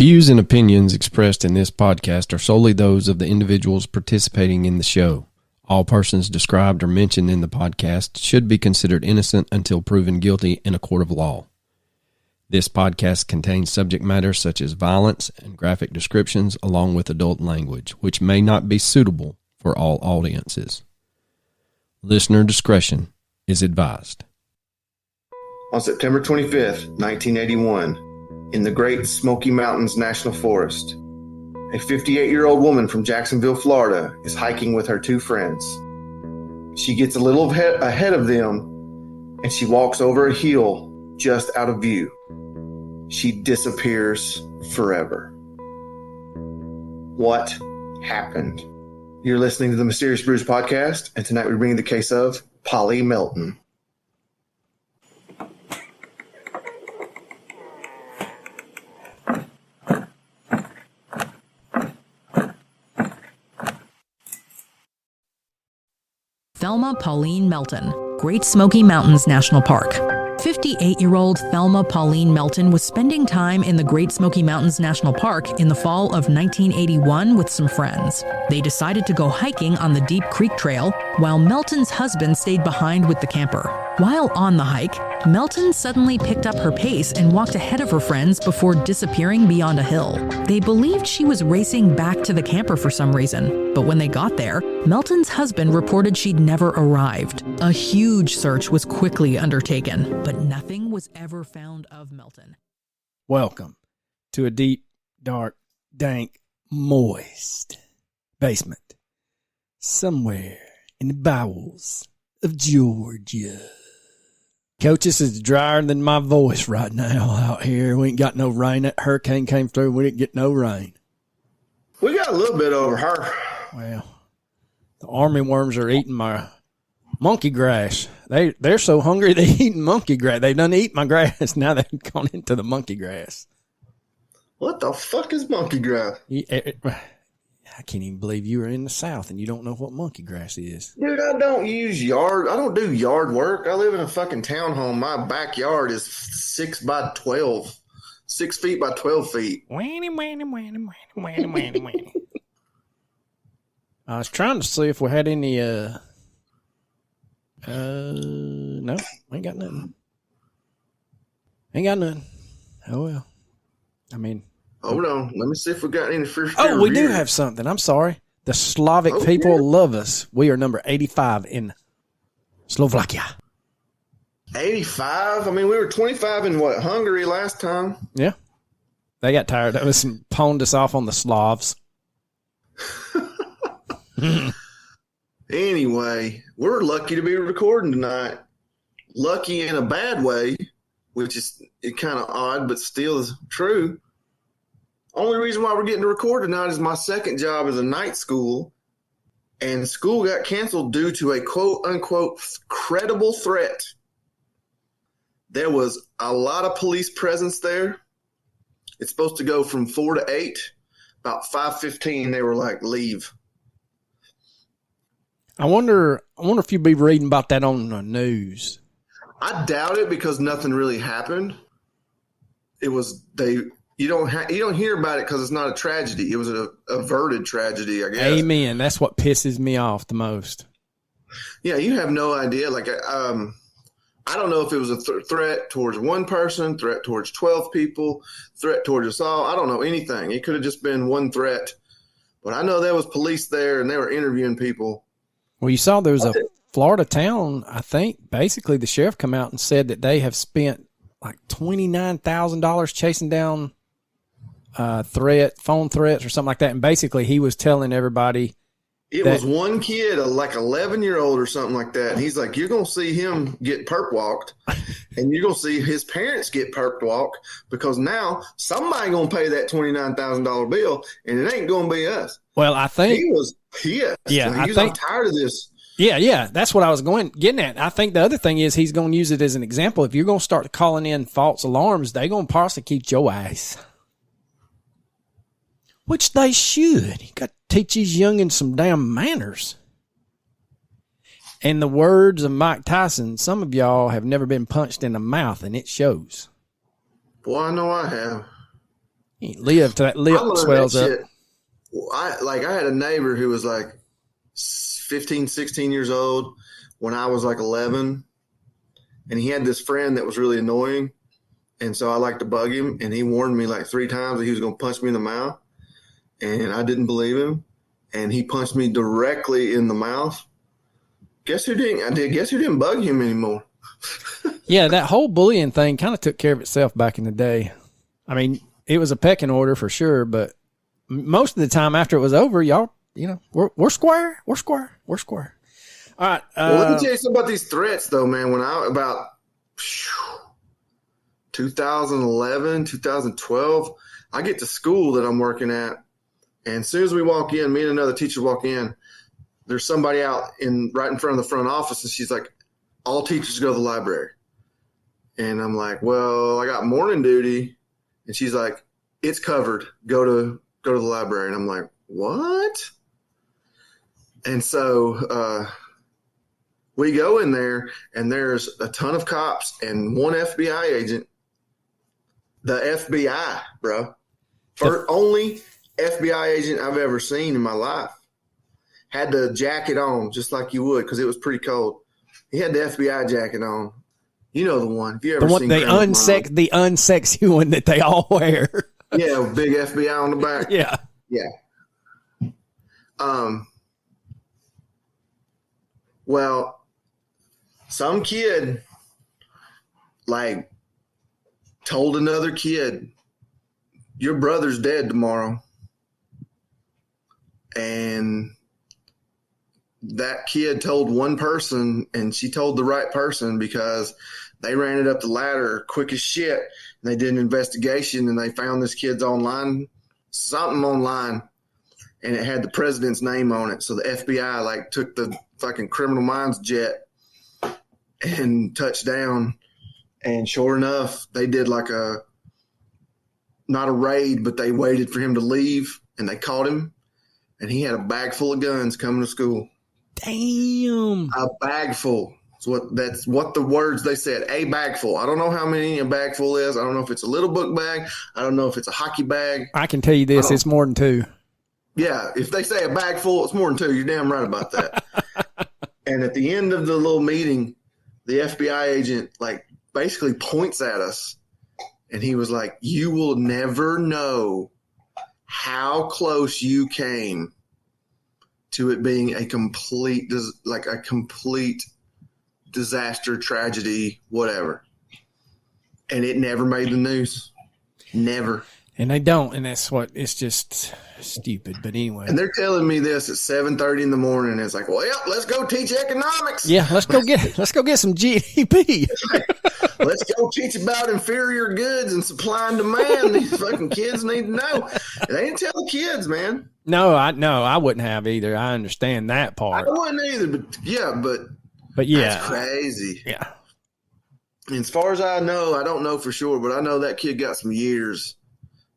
views and opinions expressed in this podcast are solely those of the individuals participating in the show. All persons described or mentioned in the podcast should be considered innocent until proven guilty in a court of law. This podcast contains subject matter such as violence and graphic descriptions along with adult language, which may not be suitable for all audiences. Listener discretion is advised. On September 25th, 1981, in the Great Smoky Mountains National Forest, a 58-year-old woman from Jacksonville, Florida, is hiking with her two friends. She gets a little ahead of them, and she walks over a hill just out of view. She disappears forever. What happened? You're listening to the Mysterious Brews podcast, and tonight we bring the case of Polly Melton. Thelma Pauline Melton, Great Smoky Mountains National Park. 58-year-old Thelma Pauline Melton was spending time in the Great Smoky Mountains National Park in the fall of 1981 with some friends. They decided to go hiking on the Deep Creek Trail while Melton's husband stayed behind with the camper. While on the hike, Melton suddenly picked up her pace and walked ahead of her friends before disappearing beyond a hill. They believed she was racing back to the camper for some reason, but when they got there, Melton's husband reported she'd never arrived. A huge search was quickly undertaken, but nothing was ever found of Melton. Welcome to a deep, dark, dank, moist basement somewhere in the bowels of Georgia. Coach, this is drier than my voice right now out here. We ain't got no rain. That hurricane came through. We didn't get no rain. We got a little bit over her. Well, the army worms are eating my monkey grass. They're so hungry they eating monkey grass. They done eat my grass. Now they've gone into the monkey grass. What the fuck is monkey grass? I can't even believe you were in the South and you don't know what monkey grass is. Dude, I don't do yard work. I live in a fucking townhome. My backyard is 6 by 12. 6 feet by 12 feet. I was trying to see if we had any, no, ain't got nothing. Oh, well. I mean. Hold on. Let me see if we got any first. Oh, we do have something. I'm sorry. The Slavic people love us. We are number 85 in Slovakia. 85? I mean, we were 25 in Hungary last time. Yeah. They got tired of us and pawned us off on the Slavs. Anyway, we're lucky to be recording tonight. Lucky in a bad way, which is kind of odd, but still is true. Only reason why we're getting to record tonight is my second job is a night school, and school got canceled due to a quote-unquote credible threat. There was a lot of police presence there. It's supposed to go from 4 to 8. About 5:15, they were like, leave. I wonder if you'd be reading about that on the news. I doubt it because nothing really happened. You don't hear about it because it's not a tragedy. It was an averted tragedy, I guess. Amen. That's what pisses me off the most. Yeah, you have no idea. Like, I don't know if it was a threat towards one person, threat towards 12 people, threat towards us all. I don't know anything. It could have just been one threat. But I know there was police there, and they were interviewing people. Well, you saw there was a Florida town, I think. Basically, the sheriff come out and said that they have spent like $29,000 chasing down phone threats or something like that. And basically he was telling everybody it was one kid, like 11-year-old or something like that. And he's like, you're going to see him get perp walked and you're going to see his parents get perp walked because now somebody going to pay that $29,000 bill and it ain't going to be us. Well, I think he was pissed. Yeah. I'm tired of this. Yeah. That's what I was getting at. I think the other thing is he's going to use it as an example. If you're going to start calling in false alarms, they're going to prosecute your ass. Which they should. You got to teach these youngins some damn manners. In the words of Mike Tyson, some of y'all have never been punched in the mouth, and it shows. Boy, I know I have. You ain't live to that lip I learned swells that up. shit. I had a neighbor who was like 15, 16 years old when I was like 11. And he had this friend that was really annoying. And so I liked to bug him. And he warned me like 3 times that he was going to punch me in the mouth. And I didn't believe him. And he punched me directly in the mouth. Guess who didn't bug him anymore? Yeah, that whole bullying thing kind of took care of itself back in the day. I mean, it was a pecking order for sure, but most of the time after it was over, y'all, we're square. We're square. We're square. All right. Well, let me tell you something about these threats, though, man. When about 2011, 2012, I get to school that I'm working at, and as soon as we walk in, me and another teacher walk in, there's somebody out right in front of the front office, and she's like, all teachers go to the library. And I'm like, well, I got morning duty. And she's like, it's covered. Go to the library. And I'm like, what? And so we go in there, and there's a ton of cops and one FBI agent. The FBI, bro. Only FBI agent I've ever seen in my life. Had the jacket on, just like you would, because it was pretty cold. He had the FBI jacket on. You know the one. If you ever seen the unsexy one that they all wear. Yeah, big FBI on the back. Yeah. Yeah. Well, some kid like told another kid, your brother's dead tomorrow. And that kid told one person, and she told the right person because they ran it up the ladder quick as shit. And they did an investigation, and they found this kid's something online, and it had the president's name on it. So the FBI took the fucking Criminal Minds jet and touched down. And sure enough, they did not a raid, but they waited for him to leave, and they caught him. And he had a bag full of guns coming to school. Damn. A bag full. That's what the words they said. A bag full. I don't know how many a bag full is. I don't know if it's a little book bag. I don't know if it's a hockey bag. I can tell you this, it's more than 2. Yeah, if they say a bag full, it's more than 2. You're damn right about that. And at the end of the little meeting, the FBI agent basically points at us, and he was like, you will never know how close you came to it being a complete disaster, tragedy, whatever. And it never made the news. Never. And they don't, and it's just stupid. But anyway. And they're telling me this at 7:30 in the morning. It's like, well, let's go teach economics. Yeah, let's go get some GDP. Let's go teach about inferior goods and supply and demand. These fucking kids need to know. They didn't tell the kids, man. No, I wouldn't have either. I understand that part. I wouldn't either, but yeah, that's crazy. Yeah. And as far as I know, I don't know for sure, but I know that kid got some years.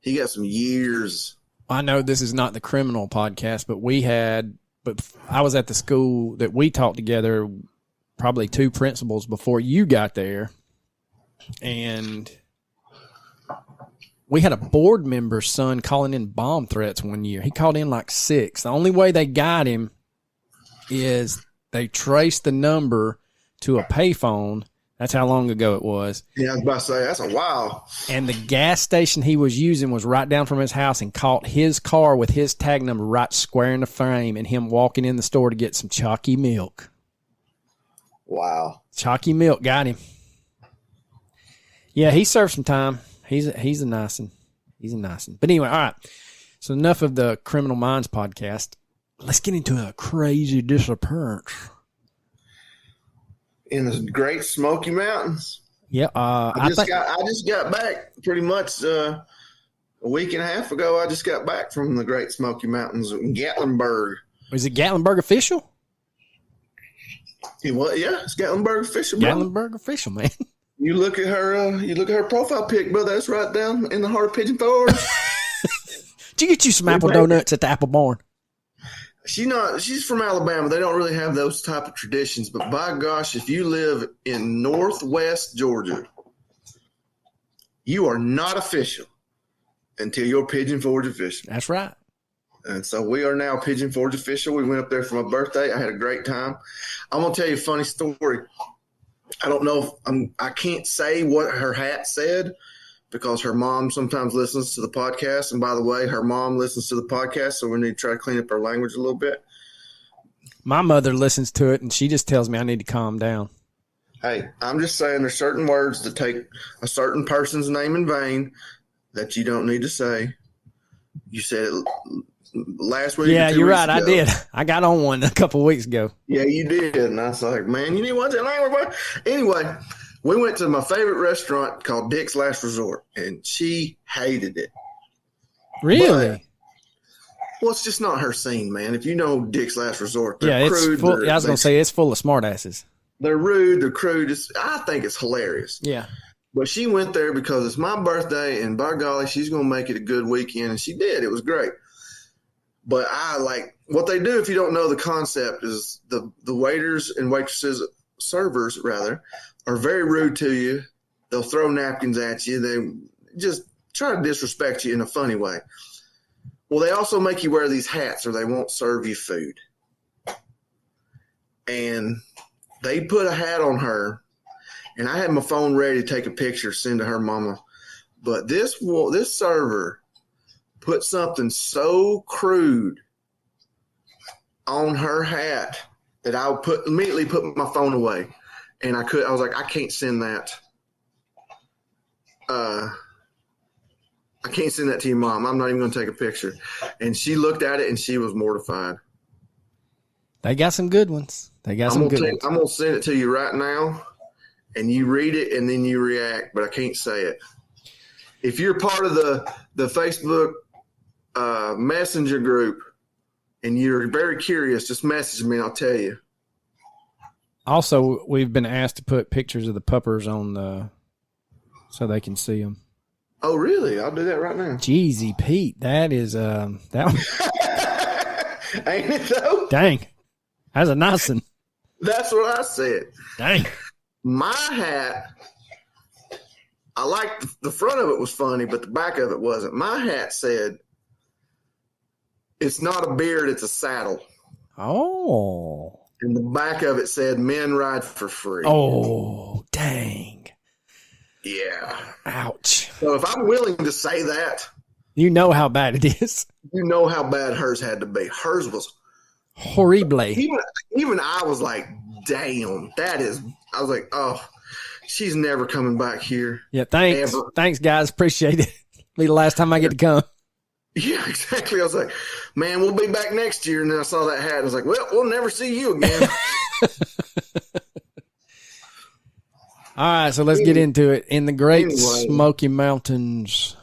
He got some years. I know this is not the criminal podcast, but I was at the school that we taught together, probably 2 principals before you got there. And we had a board member's son calling in bomb threats one year. He called in 6. The only way they got him is they traced the number to a payphone. That's how long ago it was. Yeah, I was about to say, that's a while. And the gas station he was using was right down from his house, and caught his car with his tag number right square in the frame, and him walking in the store to get some chalky milk. Wow. Chalky milk got him. Yeah, he served some time. He's a nice one. He's a nice one. But anyway, all right. So enough of the Criminal Minds podcast. Let's get into a crazy disappearance. In the Great Smoky Mountains. Yeah, I just got back pretty much a week and a half ago. I just got back from the Great Smoky Mountains in Gatlinburg. Is it Gatlinburg official? Yeah, it's Gatlinburg official. Bro. Gatlinburg official, man. You look at her profile pic, brother. That's right down in the heart of Pigeon Forge. Did you get you some apple donuts at the Apple Barn? She's from Alabama. They don't really have those type of traditions, but by gosh, if you live in Northwest Georgia, you are not official until you're Pigeon Forge official. That's right. And so we are now Pigeon Forge official. We went up there for my birthday. I had a great time. I'm going to tell you a funny story. I don't know if I can't say what her hat said because her mom sometimes listens to the podcast. And by the way, her mom listens to the podcast, so we need to try to clean up our language a little bit. My mother listens to it, and she just tells me I need to calm down. Hey, I'm just saying there's certain words that take a certain person's name in vain that you don't need to say. You said it last week. Yeah, you're right. Ago. I did. I got on one a couple weeks ago. Yeah, you did. And I was like, man, you need to watch that language. Anyway, we went to my favorite restaurant called Dick's Last Resort, and she hated it. Really? But, well, it's just not her scene, man. If you know Dick's Last Resort, they're yeah, it's crude. full. I was going to say it's full of smartasses. They're rude. They're crude. I think it's hilarious. Yeah. But she went there because it's my birthday, and by golly, she's going to make it a good weekend, and she did. It was great. But I like what they do. If you don't know the concept, is the waiters and waitresses, servers rather, are very rude to you. They'll throw napkins at you. They just try to disrespect you in a funny way. Well, they also make you wear these hats, or they won't serve you food. And they put a hat on her, and I had my phone ready to take a picture, send to her mama. But this server put something so crude on her hat that I immediately put my phone away. And I was like, I can't send that. I can't send that to your mom. I'm not even going to take a picture. And she looked at it and she was mortified. They got some good ones. I'm going to send it to you right now, and you read it and then you react, but I can't say it. If you're part of the Facebook messenger group and you're very curious, just message me and I'll tell you. Also, we've been asked to put pictures of the puppers on so they can see them. Oh, really? I'll do that right now. Jeezy Pete, that is that one. Ain't it though? Dang, that's a nice one. That's what I said. Dang. My hat, I liked the front of it was funny, but the back of it wasn't. My hat said, "It's not a beard, it's a saddle." Oh. And the back of it said, "Men ride for free." Oh, dang. Yeah. Ouch. So if I'm willing to say that, you know how bad it is. You know how bad hers had to be. Hers was horrible. Even I was like, damn, I was like, oh, she's never coming back here. Yeah, thanks. Ever. Thanks, guys. Appreciate it. Be the last time I get to come. Yeah, exactly. I was like, man, we'll be back next year. And then I saw that hat. I was like, well, we'll never see you again. All right, so let's get into it. In the Great Smoky Mountains,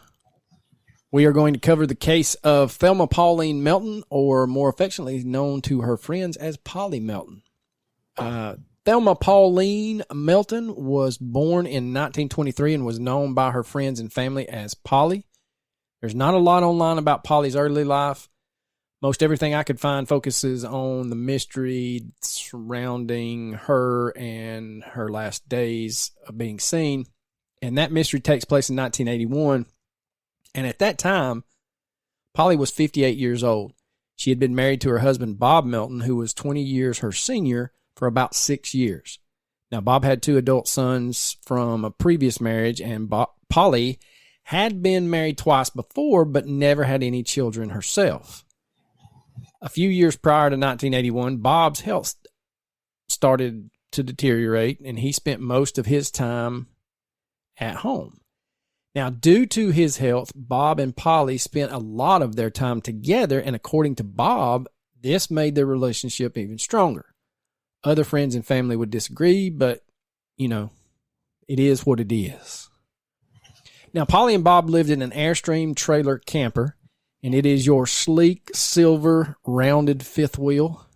we are going to cover the case of Thelma Pauline Melton, or more affectionately known to her friends as Polly Melton. Thelma Pauline Melton was born in 1923 and was known by her friends and family as Polly. There's not a lot online about Polly's early life. Most everything I could find focuses on the mystery surrounding her and her last days of being seen. And that mystery takes place in 1981. And at that time, Polly was 58 years old. She had been married to her husband, Bob Melton, who was 20 years her senior, for about 6 years. Now, Bob had 2 adult sons from a previous marriage, and Polly had been married twice before, but never had any children herself. A few years prior to 1981, Bob's health started to deteriorate, and he spent most of his time at home. Now, due to his health, Bob and Polly spent a lot of their time together, and according to Bob, this made their relationship even stronger. Other friends and family would disagree, but, it is what it is. Now, Polly and Bob lived in an Airstream trailer camper, and it is your sleek, silver, rounded fifth wheel.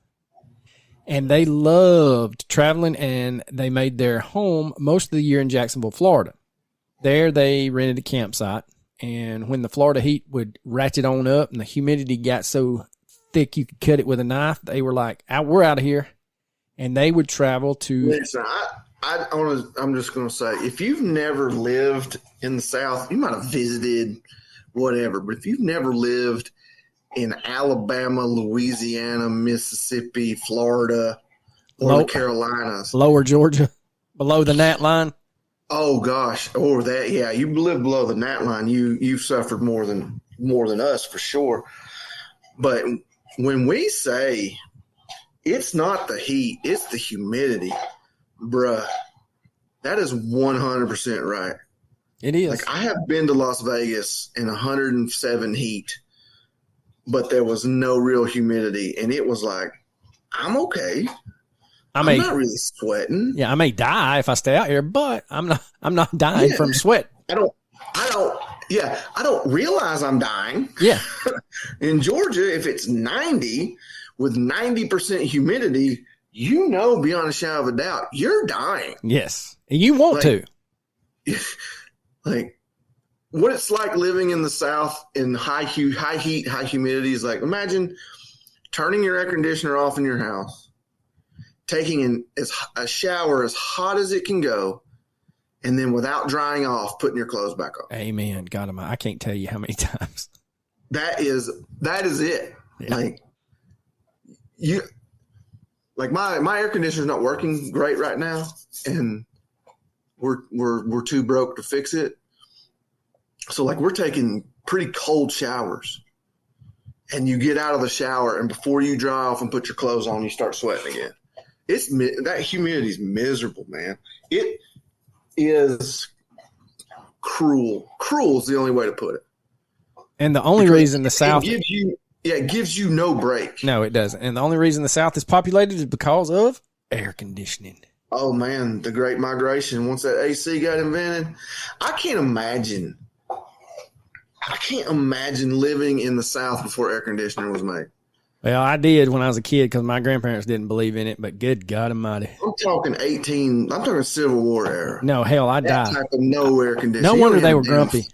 And they loved traveling, and they made their home most of the year in Jacksonville, Florida. There, they rented a campsite, and when the Florida heat would ratchet on up and the humidity got so thick you could cut it with a knife, they were like, we're out of here. And they would travel to... Listen, I'm just going to say, if you've never lived in the South, you might have visited whatever. But if you've never lived in Alabama, Louisiana, Mississippi, Florida, or the Carolinas, lower Georgia, below the gnat line. Oh gosh, or that, yeah. You live below the gnat line. You've suffered more than us for sure. But when we say it's not the heat, it's the humidity, bruh, that is 100% right. It is. Like, I have been to Las Vegas in 107 heat, but there was no real humidity, and it was like, I'm okay. I'm not really sweating. Yeah, I may die if I stay out here, but I'm not dying from sweat. I don't realize I'm dying. Yeah. In Georgia, if it's 90 with 90% humidity, beyond a shadow of a doubt, you're dying. Yes. And you want to. Like, what it's like living in the South in high heat, high humidity is like, imagine turning your air conditioner off in your house, taking a shower as hot as it can go, and then without drying off, putting your clothes back on. Amen. God, I can't tell you how many times. That is it. Yeah. My air conditioner's not working great right now, and we're too broke to fix it. So we're taking pretty cold showers, and you get out of the shower, and before you dry off and put your clothes on, you start sweating again. That humidity is miserable, man. It is cruel. Cruel is the only way to put it. And the only reason the South it gives you no break. No, it doesn't. And the only reason the South is populated is because of air conditioning. Oh man, the Great Migration. Once that AC got invented, I can't imagine living in the South before air conditioning was made. Well, I did when I was a kid because my grandparents didn't believe in it, but good God almighty. I'm talking Civil War era. No, hell, I died. That type of no air conditioning. No wonder they were grumpy.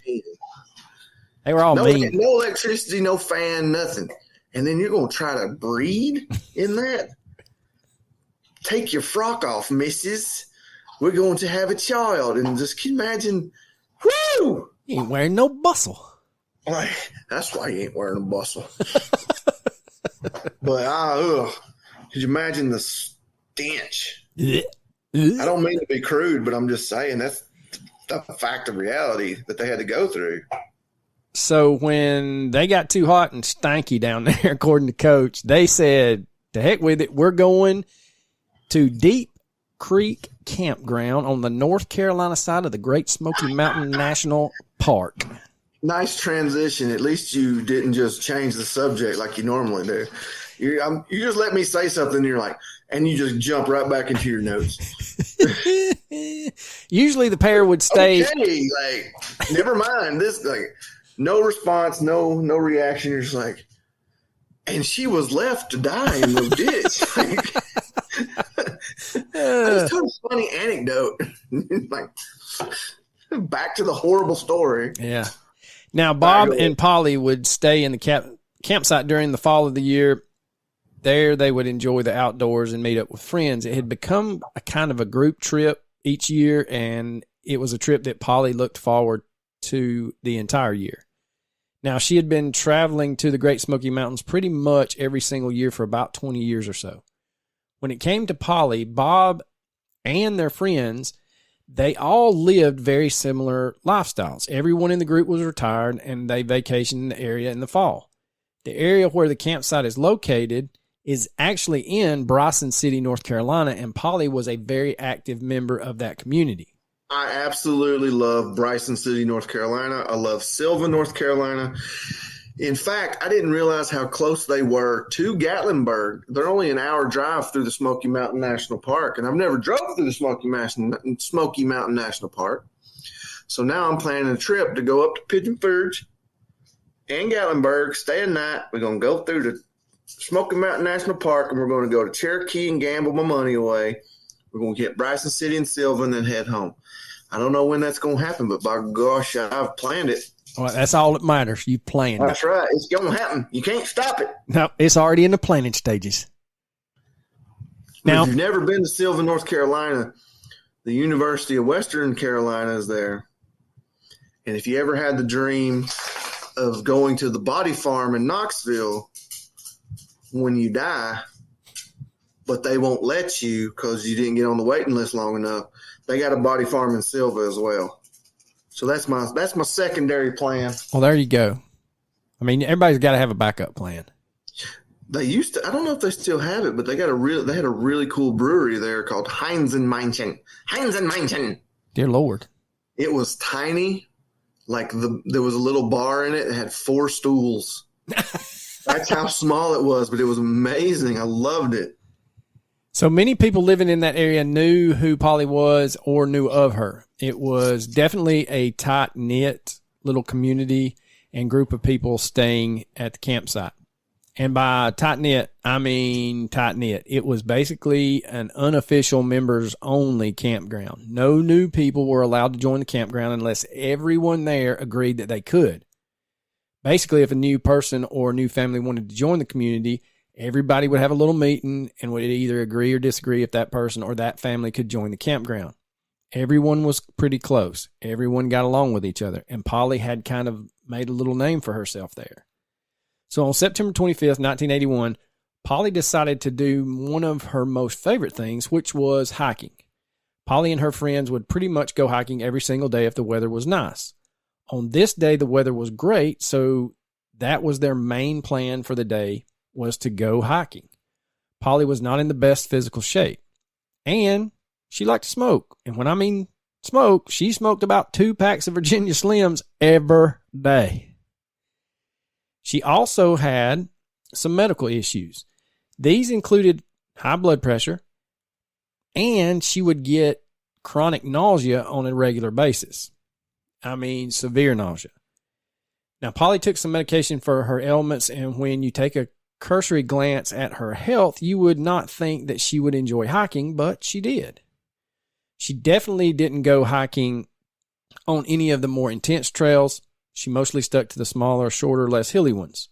They were all mean. No electricity, no fan, nothing. And then you're going to try to breathe in that? Take your frock off, missus. We're going to have a child. And just can you imagine, whoo! You ain't wearing no bustle. That's why you ain't wearing a bustle. But could you imagine the stench? I don't mean to be crude, but I'm just saying that's the fact of reality that they had to go through. So when they got too hot and stanky down there, according to Coach, they said, to heck with it, we're going to Deep Creek Campground on the North Carolina side of the Great Smoky Mountain National Park. Nice transition. At least you didn't just change the subject like you normally do. You just let me say something, and you're like, and you just jump right back into your notes. Usually the pair would stay. Okay, never mind. This, no response, no reaction. You're just like, and she was left to die in the ditch. I just told a funny anecdote. Back to the horrible story. Yeah. Now, Bob and Polly would stay in the campsite during the fall of the year. There, they would enjoy the outdoors and meet up with friends. It had become a kind of a group trip each year, and it was a trip that Polly looked forward to the entire year. Now, she had been traveling to the Great Smoky Mountains pretty much every single year for about 20 years or so. When it came to Polly, Bob and their friends, they all lived very similar lifestyles. Everyone in the group was retired, and they vacationed in the area in the fall. The area where the campsite is located is actually in Bryson City, North Carolina, and Polly was a very active member of that community. I absolutely love Bryson City, North Carolina. I love Sylva, North Carolina. In fact, I didn't realize how close they were to Gatlinburg. They're only an hour drive through the Smoky Mountain National Park, and I've never drove through the Smoky Mountain National Park. So now I'm planning a trip to go up to Pigeon Forge and Gatlinburg, stay a night. We're going to go through the Smoky Mountain National Park, and we're going to go to Cherokee and gamble my money away. We're going to get Bryson City and Sylva and then head home. I don't know when that's going to happen, but by gosh, I've planned it. Well, that's all that matters. You planned it. That's right. It's going to happen. You can't stop it. No, it's already in the planning stages. Now, if you've never been to Sylva, North Carolina, the University of Western Carolina is there. And if you ever had the dream of going to the body farm in Knoxville when you die, but they won't let you because you didn't get on the waiting list long enough. They got a body farm in Silva as well. So that's my secondary plan. Well, there you go. I mean, everybody's got to have a backup plan. They used to. I don't know if they still have it, but they had a really cool brewery there called Heinz and Meinchen. Dear Lord. It was tiny. Like there was a little bar in it that had 4 stools. That's how small it was, but it was amazing. I loved it. So many people living in that area knew who Polly was or knew of her. It was definitely a tight-knit little community and group of people staying at the campsite. And by tight-knit, I mean tight-knit. It was basically an unofficial members-only campground. No new people were allowed to join the campground unless everyone there agreed that they could. Basically, if a new person or a new family wanted to join the community, everybody would have a little meeting and would either agree or disagree if that person or that family could join the campground. Everyone was pretty close. Everyone got along with each other. And Polly had kind of made a little name for herself there. So on September 25th, 1981, Polly decided to do one of her most favorite things, which was hiking. Polly and her friends would pretty much go hiking every single day if the weather was nice. On this day, the weather was great, so that was their main plan for the day, was to go hiking. Polly was not in the best physical shape, and she liked to smoke. And when I mean smoke, she smoked about 2 packs of Virginia Slims every day. She also had some medical issues. These included high blood pressure, and she would get chronic nausea on a regular basis. I mean, severe nausea. Now, Polly took some medication for her ailments, and when you take a cursory glance at her health, you would not think that she would enjoy hiking, but she did. She definitely didn't go hiking on any of the more intense trails. She mostly stuck to the smaller, shorter, less hilly ones.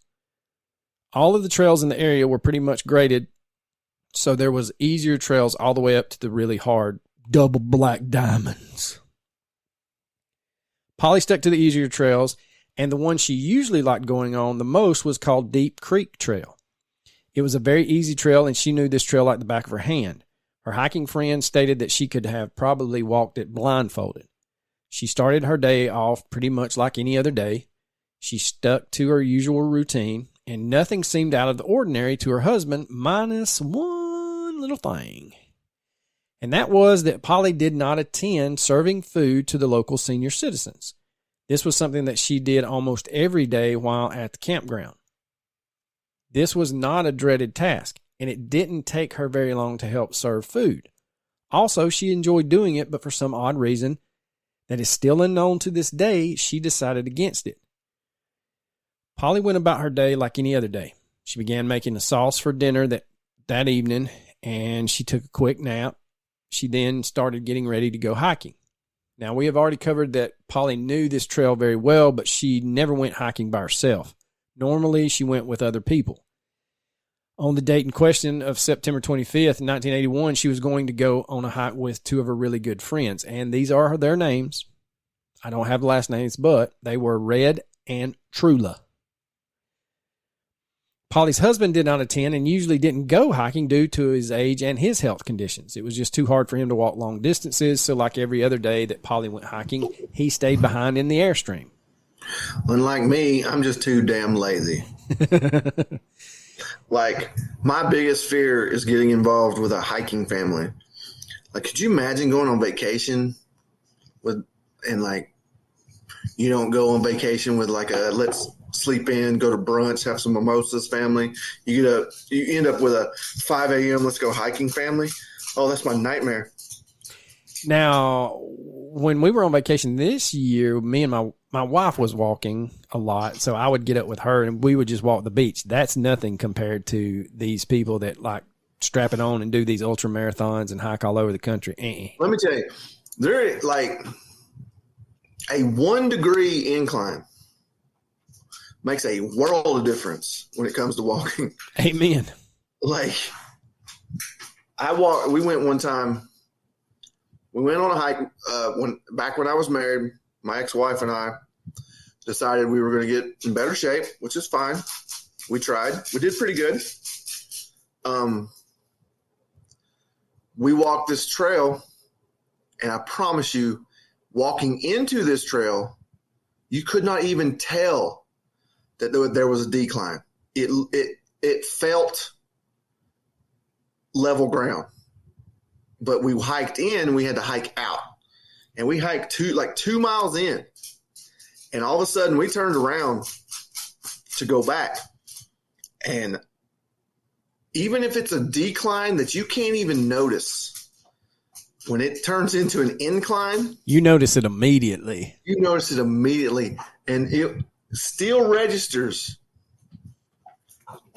All of the trails in the area were pretty much graded, so there was easier trails all the way up to the really hard double black diamonds. Polly stuck to the easier trails, and the one she usually liked going on the most was called Deep Creek Trail. It was a very easy trail, and she knew this trail like the back of her hand. Her hiking friend stated that she could have probably walked it blindfolded. She started her day off pretty much like any other day. She stuck to her usual routine, and nothing seemed out of the ordinary to her husband, minus one little thing. And that was that Polly did not attend serving food to the local senior citizens. This was something that she did almost every day while at the campground. This was not a dreaded task, and it didn't take her very long to help serve food. Also, she enjoyed doing it, but for some odd reason that is still unknown to this day, she decided against it. Polly went about her day like any other day. She began making a sauce for dinner that evening, and she took a quick nap. She then started getting ready to go hiking. Now, we have already covered that Polly knew this trail very well, but she never went hiking by herself. Normally, she went with other people. On the date in question of September 25th, 1981, she was going to go on a hike with 2 of her really good friends, and these are their names. I don't have last names, but they were Red and Trula. Polly's husband did not attend and usually didn't go hiking due to his age and his health conditions. It was just too hard for him to walk long distances, so like every other day that Polly went hiking, he stayed behind in the Airstream. Unlike me, I'm just too damn lazy. Like, my biggest fear is getting involved with a hiking family. Like, could you imagine going on vacation you don't go on vacation with like a let's sleep in, go to brunch, have some mimosas family. You end up with a 5 a.m. let's go hiking family. Oh, that's my nightmare. Now, when we were on vacation this year, me and my wife was walking a lot, so I would get up with her and we would just walk the beach. That's nothing compared to these people that like strap it on and do these ultra marathons and hike all over the country. Let me tell you, they're like a 1 degree incline makes a world of difference when it comes to walking. Amen. Like, we went one time. We went on a hike when I was married, my ex-wife and I. decided we were going to get in better shape, which is fine. We tried. We did pretty good. We walked this trail, and I promise you, walking into this trail, you could not even tell that there was a decline. It felt level ground, but we hiked in. We had to hike out, and we hiked 2 miles in, and all of a sudden we turned around to go back, and even if it's a decline that you can't even notice, when it turns into an incline, you notice it immediately. And it still registers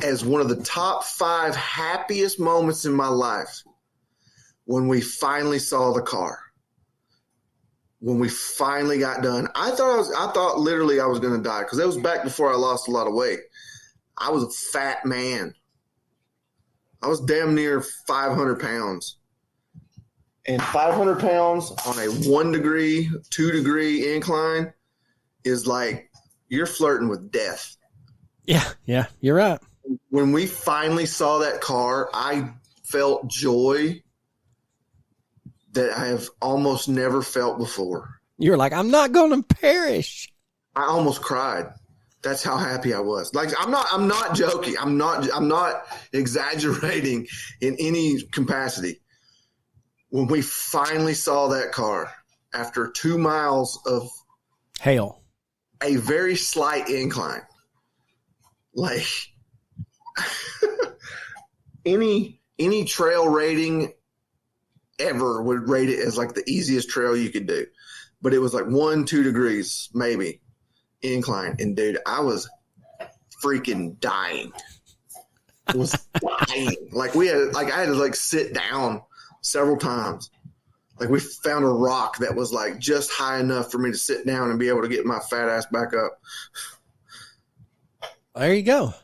as one of the top 5 happiest moments in my life when we finally saw the car. When we finally got done. I thought literally I was going to die, because that was back before I lost a lot of weight. I was a fat man. I was damn near 500 pounds. And 500 pounds on a 1 degree, 2 degree incline is like you're flirting with death. Yeah, you're right. When we finally saw that car, I felt joy that I have almost never felt before. You're like, I'm not going to perish. I almost cried. That's how happy I was. Like, I'm not joking. I'm not exaggerating in any capacity. When we finally saw that car after 2 miles of hell, a very slight incline, like any trail rating ever would rate it as like the easiest trail you could do, but it was like 1-2 degrees maybe incline, and dude, I was freaking dying. I was dying. Like I had to sit down several times. Like, we found a rock that was like just high enough for me to sit down and be able to get my fat ass back up. There you go.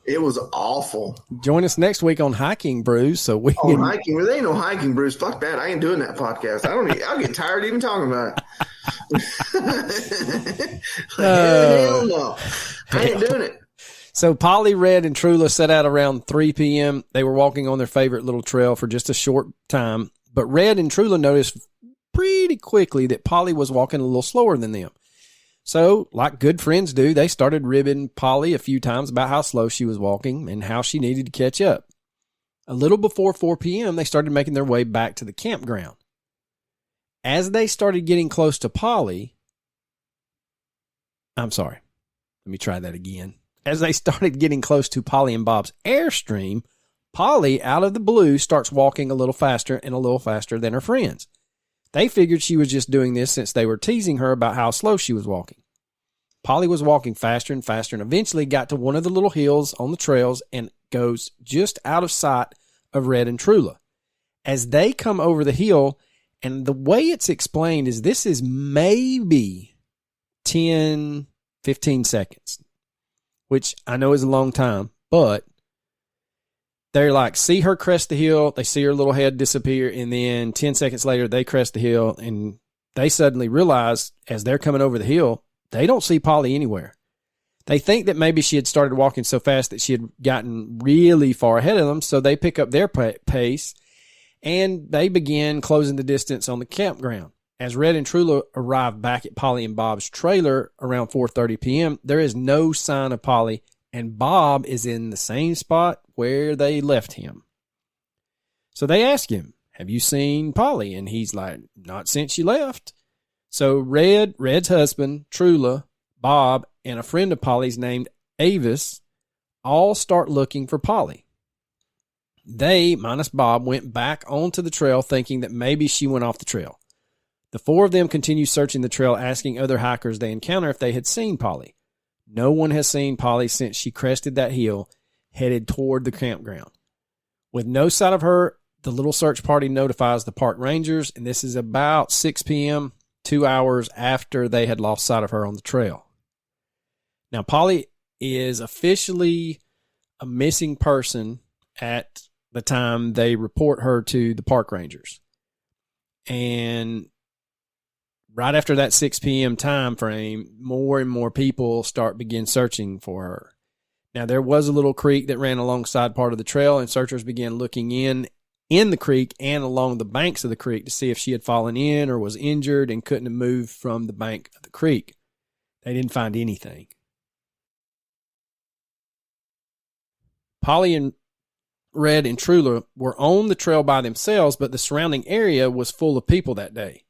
It was awful. Join us next week on Hiking Brews. So we can hiking. Well, there ain't no hiking brews. Fuck that. I ain't doing that podcast. I'll get tired even talking about it. Hell no. I ain't doing it. So Polly, Red, and Trula set out around 3 p.m. They were walking on their favorite little trail for just a short time, but Red and Trula noticed pretty quickly that Polly was walking a little slower than them. So, like good friends do, they started ribbing Polly a few times about how slow she was walking and how she needed to catch up. A little before 4 p.m., they started making their way back to the campground. As they started getting close to Polly, I'm sorry, let me try that again. As they started getting close to Polly and Bob's Airstream, Polly, out of the blue, starts walking a little faster and a little faster than her friends. They figured she was just doing this since they were teasing her about how slow she was walking. Polly was walking faster and faster and eventually got to one of the little hills on the trails and goes just out of sight of Red and Trula. As they come over the hill, and the way it's explained is this is maybe 10, 15 seconds, which I know is a long time, but they're like, see her crest the hill, they see her little head disappear, and then 10 seconds later, they crest the hill, and they suddenly realize, as they're coming over the hill, they don't see Polly anywhere. They think that maybe she had started walking so fast that she had gotten really far ahead of them, so they pick up their pace, and they begin closing the distance on the campground. As Red and Trula arrive back at Polly and Bob's trailer around 4:30 p.m., there is no sign of Polly, and Bob is in the same spot where they left him. So they ask him, have you seen Polly? And he's like, not since you left. So Red's husband, Trula, Bob, and a friend of Polly's named Avis all start looking for Polly. They, minus Bob, went back onto the trail thinking that maybe she went off the trail. The 4 of them continue searching the trail, asking other hikers they encounter if they had seen Polly. No one has seen Polly since she crested that hill, headed toward the campground. With no sight of her, the little search party notifies the park rangers, and this is about 6 p.m., 2 hours after they had lost sight of her on the trail. Now, Polly is officially a missing person at the time they report her to the park rangers. And right after that 6 p.m. time frame, more and more people begin searching for her. Now, there was a little creek that ran alongside part of the trail, and searchers began looking in the creek and along the banks of the creek to see if she had fallen in or was injured and couldn't have moved from the bank of the creek. They didn't find anything. Polly and Red and Trula were on the trail by themselves, but the surrounding area was full of people that day.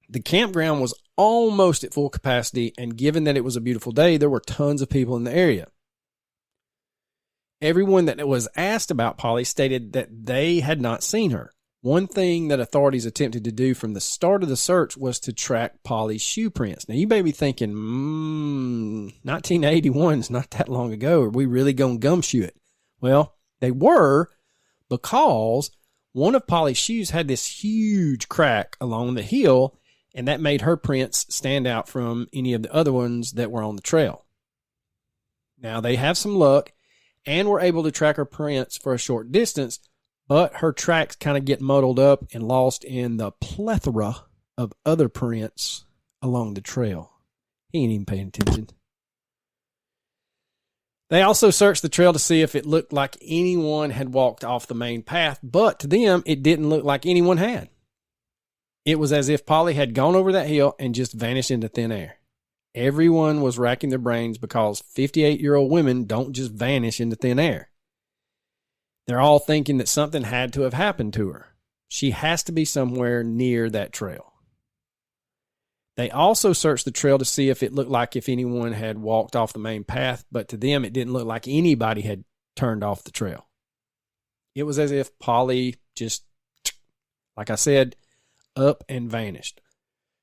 The campground was almost at full capacity, and given that it was a beautiful day, there were tons of people in the area. Everyone that was asked about Polly stated that they had not seen her. One thing that authorities attempted to do from the start of the search was to track Polly's shoe prints. Now, you may be thinking, 1981 is not that long ago. Are we really going to gumshoe it? Well, they were, because one of Polly's shoes had this huge crack along the heel, and that made her prints stand out from any of the other ones that were on the trail. Now, they have some luck and were able to track her prints for a short distance, but her tracks kind of get muddled up and lost in the plethora of other prints along the trail. He ain't even paying attention. They also searched the trail to see if it looked like anyone had walked off the main path, but to them, it didn't look like anyone had. It was as if Polly had gone over that hill and just vanished into thin air. Everyone was racking their brains because 58-year-old women don't just vanish into thin air. They're all thinking that something had to have happened to her. She has to be somewhere near that trail. They also searched the trail to see if it looked like if anyone had walked off the main path, but to them it didn't look like anybody had turned off the trail. It was as if Polly just, like I said, up and vanished.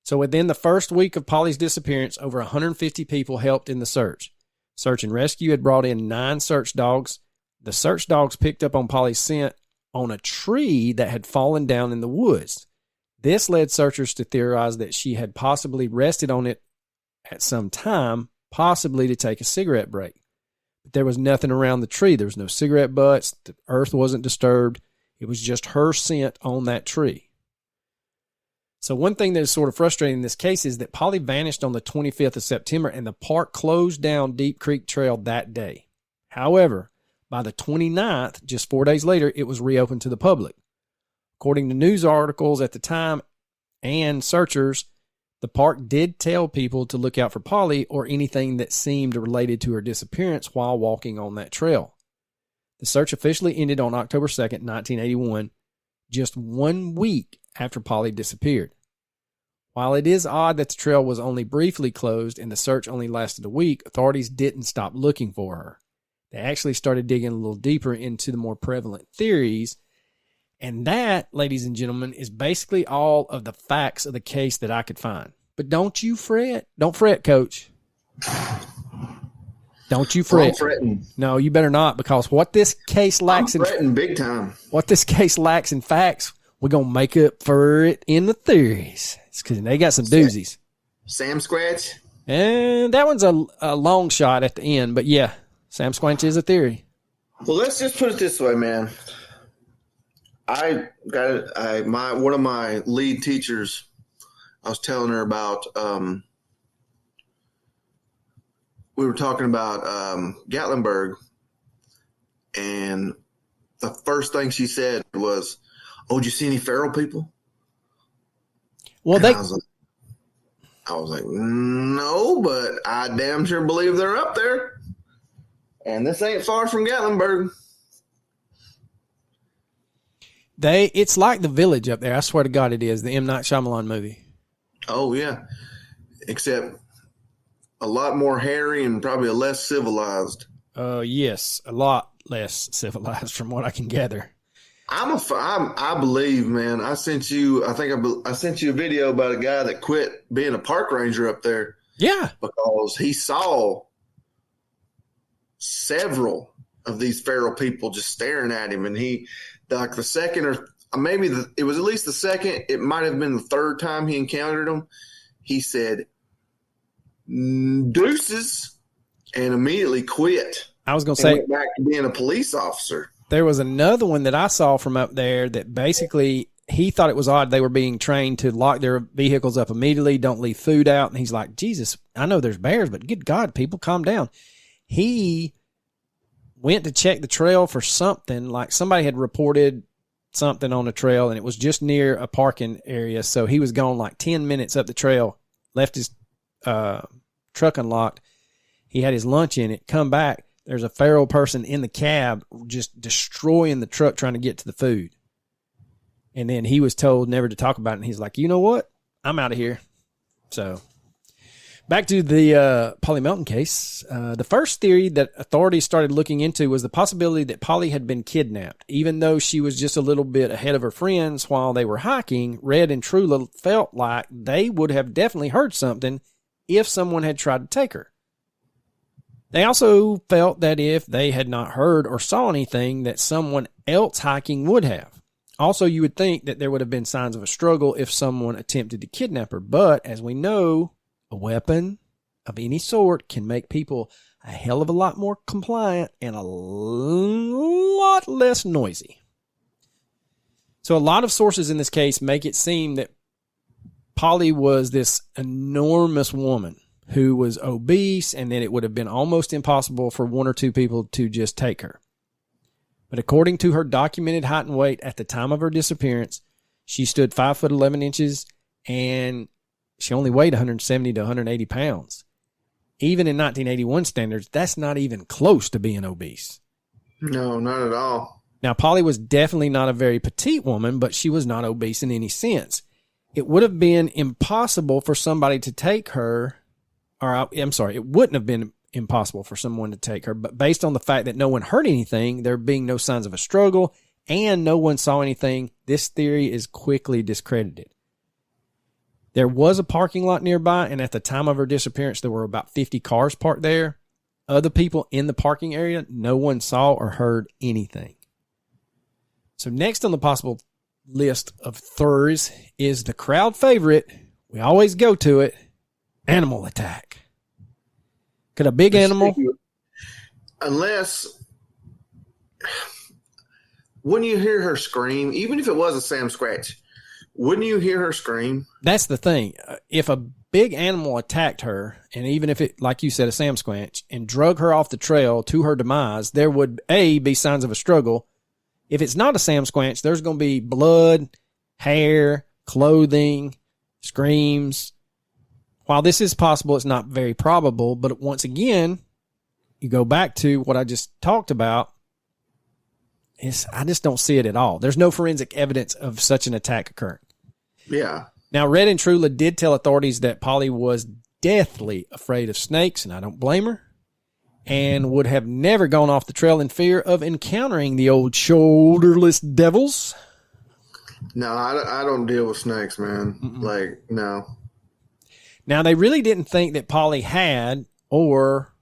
So within the first week of Polly's disappearance, over 150 people helped in the search. Search and Rescue had brought in 9 search dogs. The search dogs picked up on Polly's scent on a tree that had fallen down in the woods. This led searchers to theorize that she had possibly rested on it at some time, possibly to take a cigarette break. But there was nothing around the tree. There was no cigarette butts. The earth wasn't disturbed. It was just her scent on that tree. So one thing that is sort of frustrating in this case is that Polly vanished on the 25th of September and the park closed down Deep Creek Trail that day. However, by the 29th, just 4 days later, it was reopened to the public. According to news articles at the time and searchers, the park did tell people to look out for Polly or anything that seemed related to her disappearance while walking on that trail. The search officially ended on October 2nd, 1981, just 1 week after Polly disappeared. While it is odd that the trail was only briefly closed and the search only lasted a week, authorities didn't stop looking for her. They actually started digging a little deeper into the more prevalent theories. And that, ladies and gentlemen, is basically all of the facts of the case that I could find. But don't you fret. Don't fret, Coach. Don't you fret. I'm fretting. No, you better not, because what this case lacks in big time. What this case lacks in facts, we're going to make up for it in the theories. It's because they got some doozies. Sam Scratch? And that one's a long shot at the end, but yeah, Sam Squanch is a theory. Well, let's just put it this way, man. One of my lead teachers, I was telling her about, we were talking about Gatlinburg, and the first thing she said was, "Oh, did you see any feral people?" Well, I was like, no, but I damn sure believe they're up there. And this ain't far from Gatlinburg. It's like The Village up there. I swear to God it is. The M. Night Shyamalan movie. Oh, yeah. Except a lot more hairy and probably a less civilized. Yes, a lot less civilized from what I can gather. I believe, man. I sent you a video about a guy that quit being a park ranger up there. Yeah. Because he saw several of these feral people just staring at him. And he, like the second or maybe it was at least the second, it might have been the third time he encountered them. He said, "Deuces," and immediately quit. I was going to say, went back to being a police officer. There was another one that I saw from up there that basically he thought it was odd they were being trained to lock their vehicles up immediately, don't leave food out. And he's like, Jesus, I know there's bears, but good God, people, calm down. He went to check the trail for something, like somebody had reported something on the trail, and it was just near a parking area. So he was gone like 10 minutes up the trail, left his truck unlocked. He had his lunch in it, come back. There's a feral person in the cab just destroying the truck trying to get to the food. And then he was told never to talk about it. And he's like, you know what? I'm out of here. So back to the Polly Melton case. The first theory that authorities started looking into was the possibility that Polly had been kidnapped. Even though she was just a little bit ahead of her friends while they were hiking, Red and Trula felt like they would have definitely heard something if someone had tried to take her. They also felt that if they had not heard or saw anything, that someone else hiking would have. Also, you would think that there would have been signs of a struggle if someone attempted to kidnap her. But as we know, a weapon of any sort can make people a hell of a lot more compliant and a lot less noisy. So a lot of sources in this case make it seem that Polly was this enormous woman who was obese, and that it would have been almost impossible for one or two people to just take her. But according to her documented height and weight at the time of her disappearance, she stood 5'11" and she only weighed 170 to 180 pounds. Even in 1981 standards, that's not even close to being obese. No, not at all. Now, Polly was definitely not a very petite woman, but she was not obese in any sense. It would have been impossible for somebody to take her, or I'm sorry, it wouldn't have been impossible for someone to take her, but based on the fact that no one heard anything, there being no signs of a struggle, and no one saw anything, this theory is quickly discredited. There was a parking lot nearby, and at the time of her disappearance, there were about 50 cars parked there. Other people in the parking area, no one saw or heard anything. So next on the possible list of theories is the crowd favorite. We always go to it. Animal attack. Could a big animal... Unless... Wouldn't you hear her scream? Even if it was a Sam Scratch, wouldn't you hear her scream? That's the thing. If a big animal attacked her, and even if it, like you said, a Sam Squanch, and drug her off the trail to her demise, there would, A, be signs of a struggle. If it's not a Sam Squanch, there's going to be blood, hair, clothing, screams. While this is possible, it's not very probable. But once again, you go back to what I just talked about. I just don't see it at all. There's no forensic evidence of such an attack occurring. Yeah. Now, Red and Trula did tell authorities that Polly was deathly afraid of snakes, and I don't blame her, and would have never gone off the trail in fear of encountering the old shoulderless devils. No, I don't deal with snakes, man. Mm-mm. Like, no. Now, they really didn't think that Polly had, or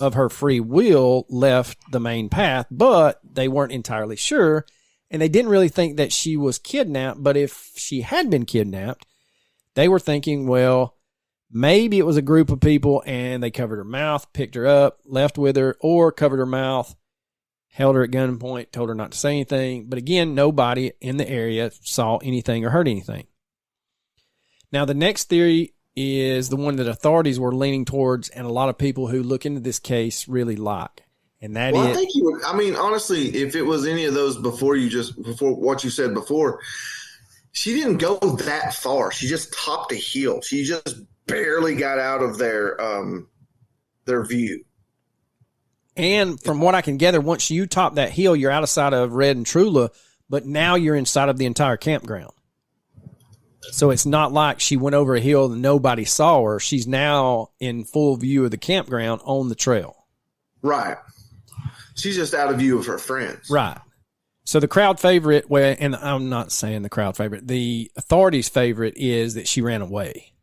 of her free will, left the main path, but they weren't entirely sure, and they didn't really think that she was kidnapped. But if she had been kidnapped, they were thinking, well, maybe it was a group of people and they covered her mouth, picked her up, left with her, or covered her mouth, held her at gunpoint, told her not to say anything. But again, nobody in the area saw anything or heard anything. Now, the next theory is the one that authorities were leaning towards, and a lot of people who look into this case really like. And that is, I think you would, I mean, honestly, if it was any of those before what you said before, she didn't go that far. She just topped a hill. She just barely got out of their view. And from what I can gather, once you top that hill, you're out of sight of Red and Trula, but now you're inside of the entire campground. So it's not like she went over a hill and nobody saw her. She's now in full view of the campground on the trail. Right. She's just out of view of her friends. Right. So the crowd favorite, well, and I'm not saying the crowd favorite, the authorities' favorite is that she ran away.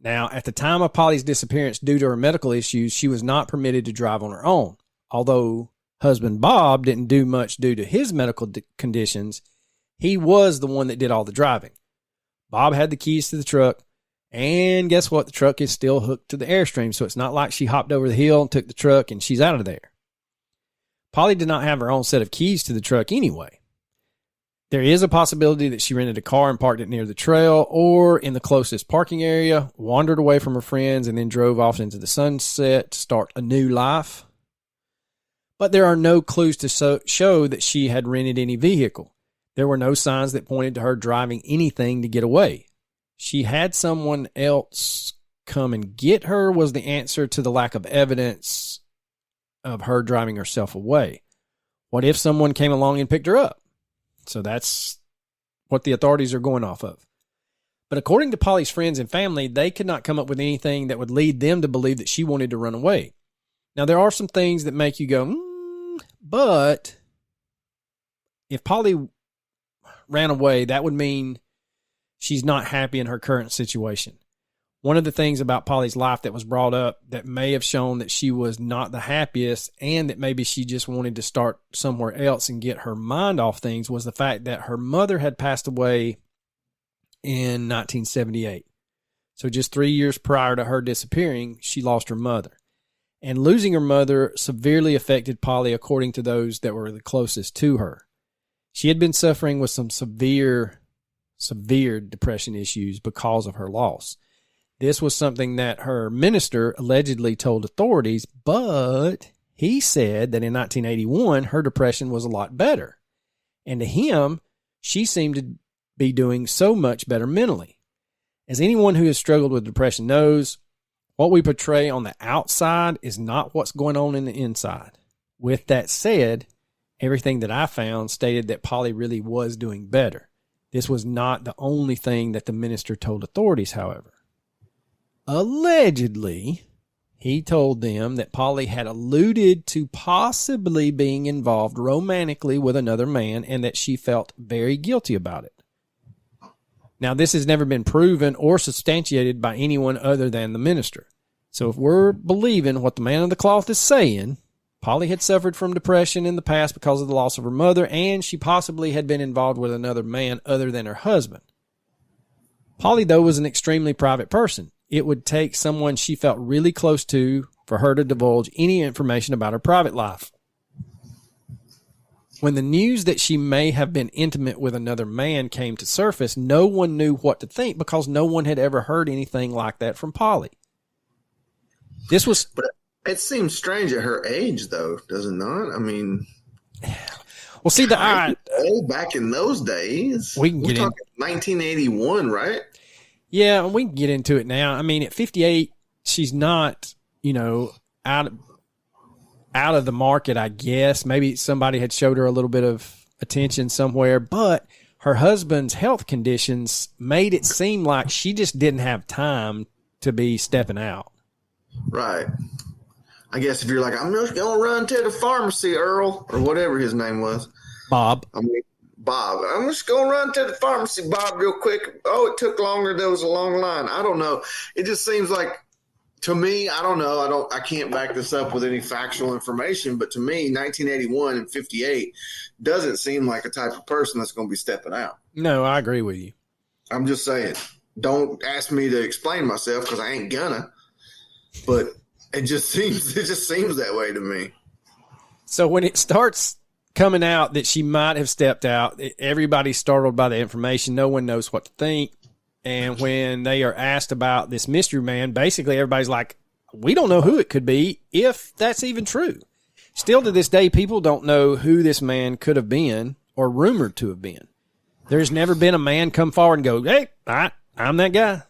Now, at the time of Polly's disappearance, due to her medical issues, she was not permitted to drive on her own. Although husband Bob didn't do much due to his medical conditions, he was the one that did all the driving. Bob had the keys to the truck, and guess what? The truck is still hooked to the Airstream, so it's not like she hopped over the hill and took the truck and she's out of there. Polly did not have her own set of keys to the truck anyway. There is a possibility that she rented a car and parked it near the trail or in the closest parking area, wandered away from her friends, and then drove off into the sunset to start a new life. But there are no clues to show that she had rented any vehicle. There were no signs that pointed to her driving anything to get away. She had someone else come and get her was the answer to the lack of evidence of her driving herself away. What if someone came along and picked her up? So that's what the authorities are going off of. But according to Polly's friends and family, they could not come up with anything that would lead them to believe that she wanted to run away. Now, there are some things that make you go, but if Polly ran away, that would mean she's not happy in her current situation. One of the things about Polly's life that was brought up that may have shown that she was not the happiest and that maybe she just wanted to start somewhere else and get her mind off things was the fact that her mother had passed away in 1978. So just 3 years prior to her disappearing, she lost her mother. And losing her mother severely affected Polly according to those that were the closest to her. She had been suffering with some severe depression issues because of her loss. This was something that her minister allegedly told authorities, but he said that in 1981, her depression was a lot better. And to him, she seemed to be doing so much better mentally. As anyone who has struggled with depression knows, what we portray on the outside is not what's going on in the inside. With that said, everything that I found stated that Polly really was doing better. This was not the only thing that the minister told authorities, however. Allegedly, he told them that Polly had alluded to possibly being involved romantically with another man and that she felt very guilty about it. Now, this has never been proven or substantiated by anyone other than the minister. So if we're believing what the man of the cloth is saying, Polly had suffered from depression in the past because of the loss of her mother, and she possibly had been involved with another man other than her husband. Polly, though, was an extremely private person. It would take someone she felt really close to for her to divulge any information about her private life. When the news that she may have been intimate with another man came to surface, no one knew what to think because no one had ever heard anything like that from Polly. But it seems strange at her age, though, does it not? I mean, well, see, back in those days, we're talking 1981, right? Yeah, we can get into it now. I mean, at 58, she's not, out of the market, I guess. Maybe somebody had showed her a little bit of attention somewhere, but her husband's health conditions made it seem like she just didn't have time to be stepping out. Right. I guess if you're like, I'm just going to run to the pharmacy, Earl, or whatever his name was. Bob. Bob. I'm just going to run to the pharmacy, Bob, real quick. Oh, it took longer. There was a long line. I don't know. It just seems like, to me, I don't know. I can't back this up with any factual information, but to me, 1981 and 58 doesn't seem like a type of person that's going to be stepping out. No, I agree with you. I'm just saying. Don't ask me to explain myself because I ain't gonna. But it just seems that way to me. So when it starts coming out that she might have stepped out, everybody's startled by the information. No one knows what to think. And when they are asked about this mystery man, basically everybody's like, we don't know who it could be, if that's even true. Still to this day, people don't know who this man could have been or rumored to have been. There's never been a man come forward and go, hey, I'm that guy.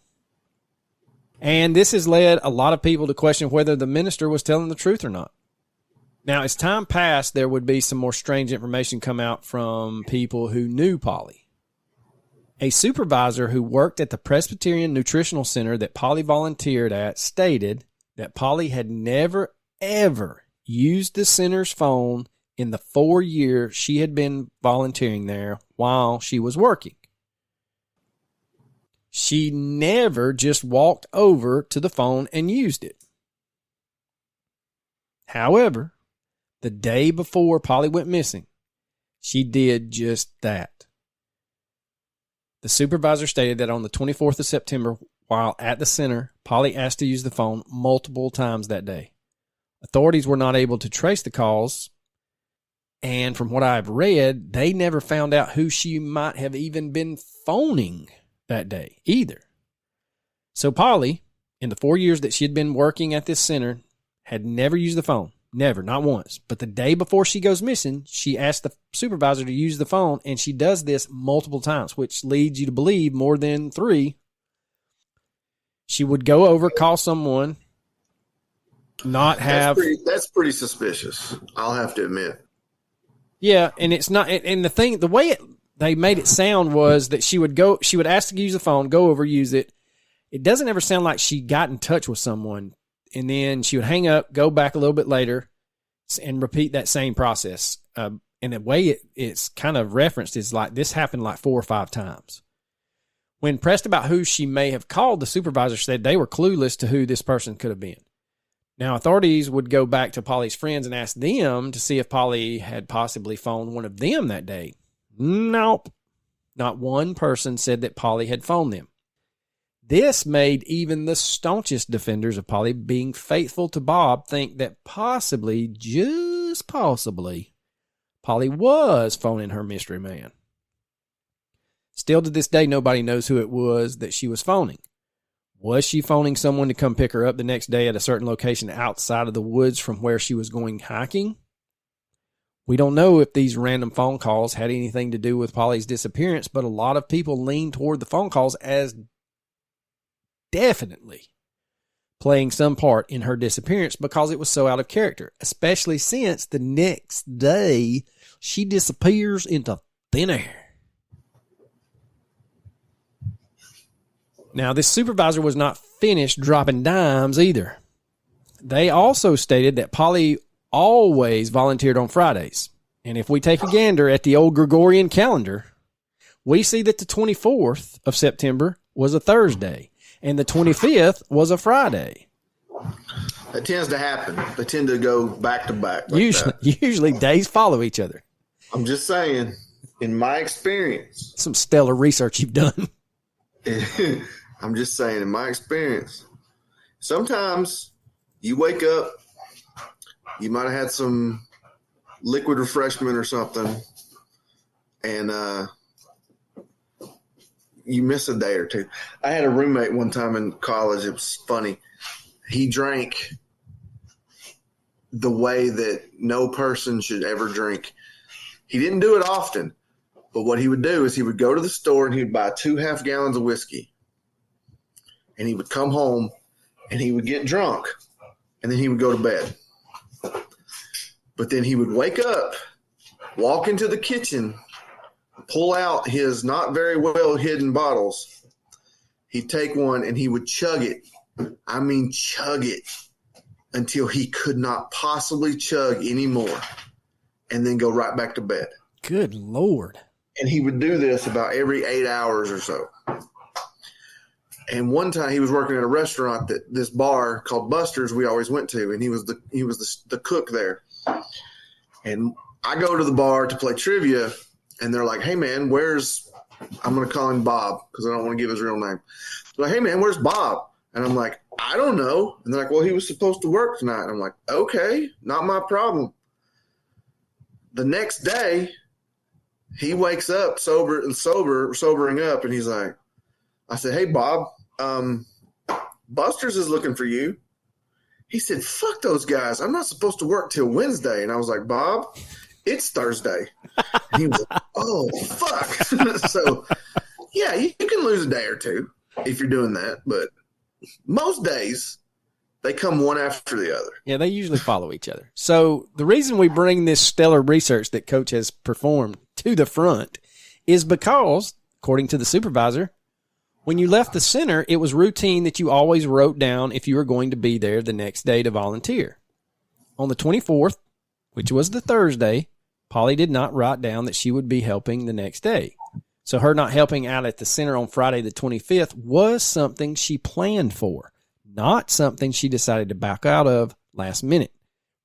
And this has led a lot of people to question whether the minister was telling the truth or not. Now, as time passed, there would be some more strange information come out from people who knew Polly. A supervisor who worked at the Presbyterian Nutritional Center that Polly volunteered at stated that Polly had never, ever used the center's phone in the 4 years she had been volunteering there while she was working. She never just walked over to the phone and used it. However, the day before Polly went missing, she did just that. The supervisor stated that on the 24th of September, while at the center, Polly asked to use the phone multiple times that day. Authorities were not able to trace the cause And from what I've read, they never found out who she might have even been phoning that day either. So Polly, in the 4 years that she had been working at this center, had never used the phone. Never, not once. But the day before she goes missing, she asked the supervisor to use the phone, and she does this multiple times, which leads you to believe more than 3. She would go over, call someone, not have... That's pretty suspicious, I'll have to admit. Yeah, and it's not... And the way they made it sound was that she would ask to use the phone, go over, use it. It doesn't ever sound like she got in touch with someone, and then she would hang up, go back a little bit later, and repeat that same process. And the way it's kind of referenced is like this happened like 4 or 5 times. When pressed about who she may have called, the supervisor said they were clueless to who this person could have been. Now, authorities would go back to Polly's friends and ask them to see if Polly had possibly phoned one of them that day. Nope. Not one person said that Polly had phoned them. This made even the staunchest defenders of Polly being faithful to Bob think that possibly, just possibly, Polly was phoning her mystery man. Still to this day, nobody knows who it was that she was phoning. Was she phoning someone to come pick her up the next day at a certain location outside of the woods from where she was going hiking? We don't know if these random phone calls had anything to do with Polly's disappearance, but a lot of people lean toward the phone calls as definitely playing some part in her disappearance because it was so out of character, especially since the next day she disappears into thin air. Now, this supervisor was not finished dropping dimes either. They also stated that Polly always volunteered on Fridays. And if we take a gander at the old Gregorian calendar, we see that the 24th of September was a Thursday and the 25th was a Friday. That tends to happen. They tend to go back to back. Usually days follow each other. I'm just saying, in my experience. Some stellar research you've done. I'm just saying, in my experience, sometimes you wake up, you might have had some liquid refreshment or something, and you miss a day or two. I had a roommate one time in college. It was funny. He drank the way that no person should ever drink. He didn't do it often, but what he would do is he would go to the store and he would buy 2 half gallons of whiskey. And he would come home and he would get drunk and then he would go to bed. But then he would wake up, walk into the kitchen, pull out his not very well hidden bottles. He'd take one and he would chug it. I mean, chug it until he could not possibly chug anymore and then go right back to bed. Good Lord. And he would do this about every 8 hours or so. And one time he was working at a restaurant that this bar called Buster's we always went to, and he was the cook there. And I go to the bar to play trivia, and they're like, "Hey man, I'm going to call him Bob because I don't want to give his real name." They're like, "Hey man, where's Bob?" And I'm like, "I don't know." And they're like, "Well, he was supposed to work tonight." And I'm like, "Okay, not my problem." The next day, he wakes up sobering up, and he's like, I said, "Hey Bob, Buster's is looking for you." He said, "Fuck those guys. I'm not supposed to work till Wednesday." And I was like, "Bob, it's Thursday." And he was like, "Oh, fuck." So, yeah, you can lose a day or two if you're doing that. But most days, they come one after the other. Yeah, they usually follow each other. So the reason we bring this stellar research that Coach has performed to the front is because, according to the supervisor, when you left the center, it was routine that you always wrote down if you were going to be there the next day to volunteer. On the 24th, which was the Thursday, Polly did not write down that she would be helping the next day. So her not helping out at the center on Friday the 25th was something she planned for, not something she decided to back out of last minute.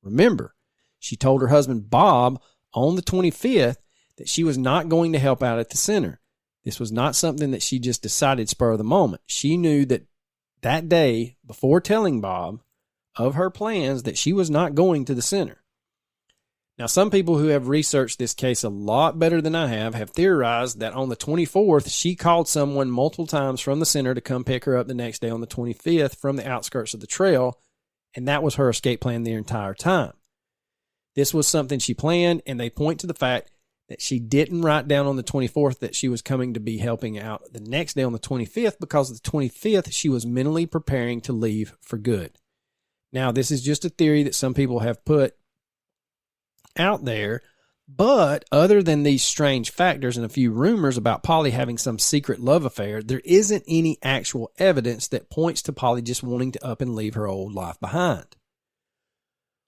Remember, she told her husband Bob on the 25th that she was not going to help out at the center. This was not something that she just decided spur of the moment. She knew that day, before telling Bob of her plans, that she was not going to the center. Now, some people who have researched this case a lot better than I have theorized that on the 24th, she called someone multiple times from the center to come pick her up the next day on the 25th from the outskirts of the trail, and that was her escape plan the entire time. This was something she planned, and they point to the fact that she didn't write down on the 24th that she was coming to be helping out the next day on the 25th, because the 25th she was mentally preparing to leave for good. Now, this is just a theory that some people have put out there, but other than these strange factors and a few rumors about Polly having some secret love affair, there isn't any actual evidence that points to Polly just wanting to up and leave her old life behind.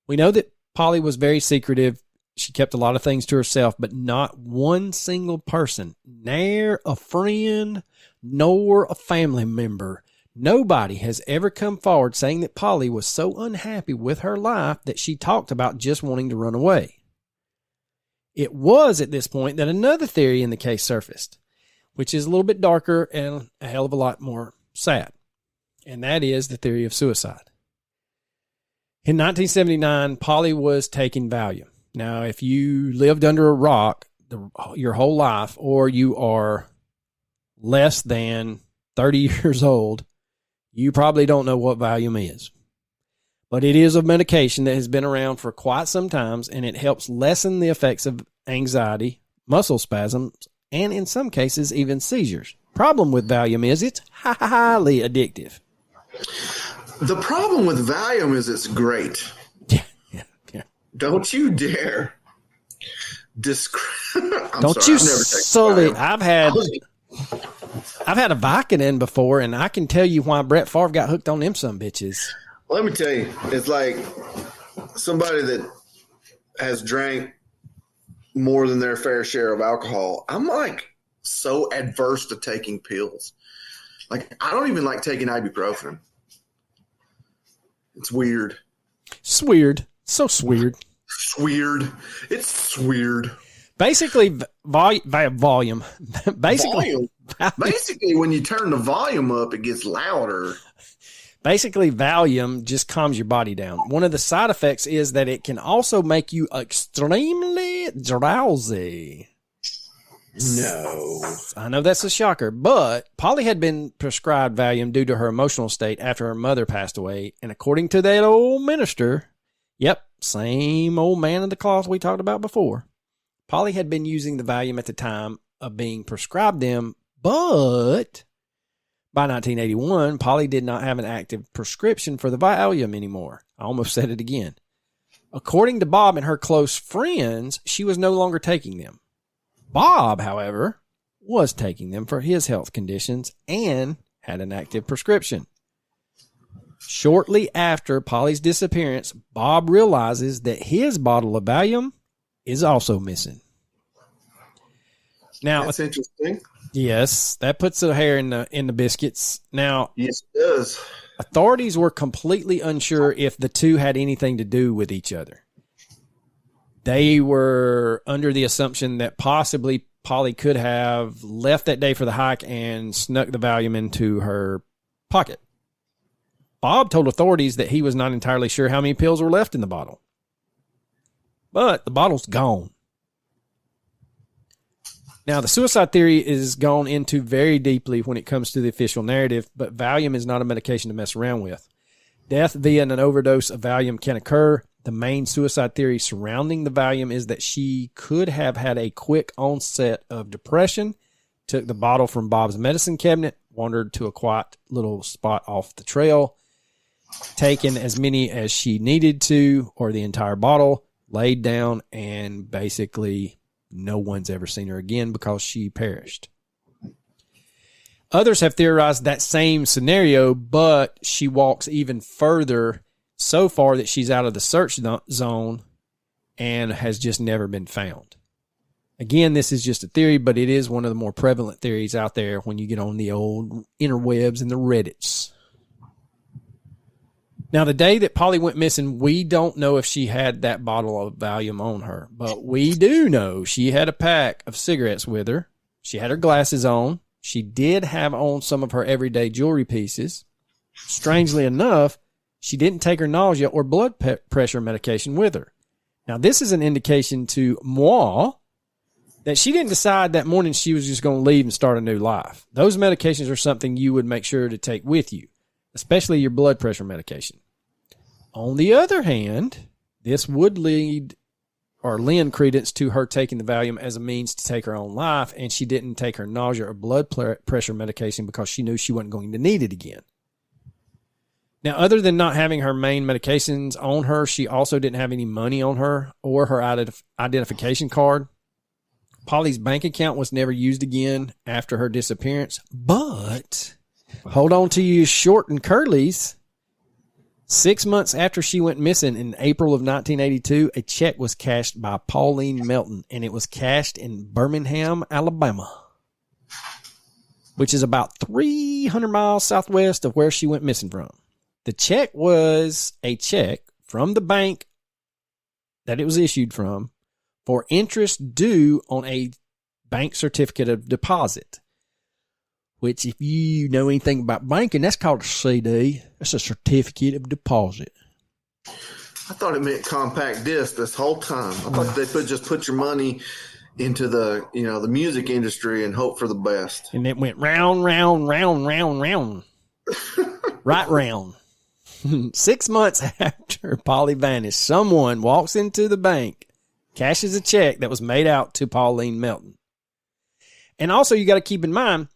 We know that Polly was very secretive. She kept a lot of things to herself, but not one single person, ne'er a friend nor a family member, nobody has ever come forward saying that Polly was so unhappy with her life that she talked about just wanting to run away. It was at this point that another theory in the case surfaced, which is a little bit darker and a hell of a lot more sad, and that is the theory of suicide. In 1979, Polly was taking Valium. Now, if you lived under a rock your whole life, or you are less than 30 years old, you probably don't know what Valium is. But it is a medication that has been around for quite some time, and it helps lessen the effects of anxiety, muscle spasms, and in some cases, even seizures. Problem with Valium is it's highly addictive. The problem with Valium is it's great. Yeah. Don't you dare. Don't you sully. I've had a Vicodin before, and I can tell you why Brett Favre got hooked on them some bitches. Let me tell you, it's like somebody that has drank more than their fair share of alcohol. I'm like so adverse to taking pills. Like, I don't even like taking ibuprofen. It's weird. It's weird. So weird. It's weird. It's weird. Basically, volume. Basically, when you turn the volume up, it gets louder. Basically, Valium just calms your body down. One of the side effects is that it can also make you extremely drowsy. No. I know that's a shocker, but Polly had been prescribed Valium due to her emotional state after her mother passed away. And according to that old minister, yep, same old man of the cloth we talked about before, Polly had been using the Valium at the time of being prescribed them, but by 1981, Polly did not have an active prescription for the Valium anymore. I almost said it again. According to Bob and her close friends, she was no longer taking them. Bob, however, was taking them for his health conditions and had an active prescription. Shortly after Polly's disappearance, Bob realizes that his bottle of Valium is also missing. Now, that's interesting. Yes, that puts a hair in the biscuits. Now, yes, it does. Authorities were completely unsure if the two had anything to do with each other. They were under the assumption that possibly Polly could have left that day for the hike and snuck the Valium into her pocket. Bob told authorities that he was not entirely sure how many pills were left in the bottle. But the bottle's gone. Now, the suicide theory is gone into very deeply when it comes to the official narrative, but Valium is not a medication to mess around with. Death via an overdose of Valium can occur. The main suicide theory surrounding the Valium is that she could have had a quick onset of depression, took the bottle from Bob's medicine cabinet, wandered to a quiet little spot off the trail, taken as many as she needed to, or the entire bottle, laid down, and basically no one's ever seen her again because she perished. Others have theorized that same scenario, but she walks even further so far that she's out of the search zone and has just never been found. Again, this is just a theory, but it is one of the more prevalent theories out there when you get on the old interwebs and the Reddits. Now, the day that Polly went missing, we don't know if she had that bottle of Valium on her, but we do know she had a pack of cigarettes with her. She had her glasses on. She did have on some of her everyday jewelry pieces. Strangely enough, she didn't take her nausea or blood pressure medication with her. Now, this is an indication to moi that she didn't decide that morning she was just going to leave and start a new life. Those medications are something you would make sure to take with you, especially your blood pressure medication. On the other hand, this would lead or lend credence to her taking the Valium as a means to take her own life, and she didn't take her nausea or blood pressure medication because she knew she wasn't going to need it again. Now, other than not having her main medications on her, she also didn't have any money on her or her identification card. Polly's bank account was never used again after her disappearance, but hold on to your short and curlies. 6 months after she went missing in April of 1982, a check was cashed by Pauline Melton, and it was cashed in Birmingham, Alabama, which is about 300 miles southwest of where she went missing from. The check was a check from the bank that it was issued from for interest due on a bank certificate of deposit, which if you know anything about banking, that's called a CD. That's a certificate of deposit. I thought it meant compact disc this whole time. I thought they just put your money into the music industry and hope for the best. And it went round, round, round, round, round. Right round. 6 months after Polly vanished, someone walks into the bank, cashes a check that was made out to Pauline Melton. And also, you got to keep in mind,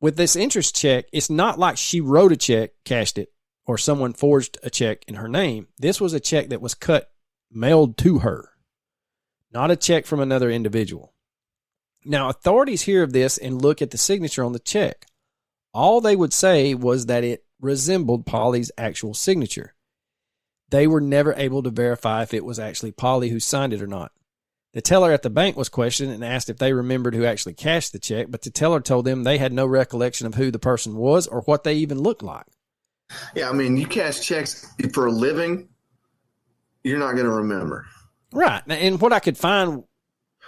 with this interest check, it's not like she wrote a check, cashed it, or someone forged a check in her name. This was a check that was mailed to her, not a check from another individual. Now, authorities hear of this and look at the signature on the check. All they would say was that it resembled Polly's actual signature. They were never able to verify if it was actually Polly who signed it or not. The teller at the bank was questioned and asked if they remembered who actually cashed the check, but the teller told them they had no recollection of who the person was or what they even looked like. Yeah, I mean, you cash checks for a living, you're not going to remember. Right. And what I could find,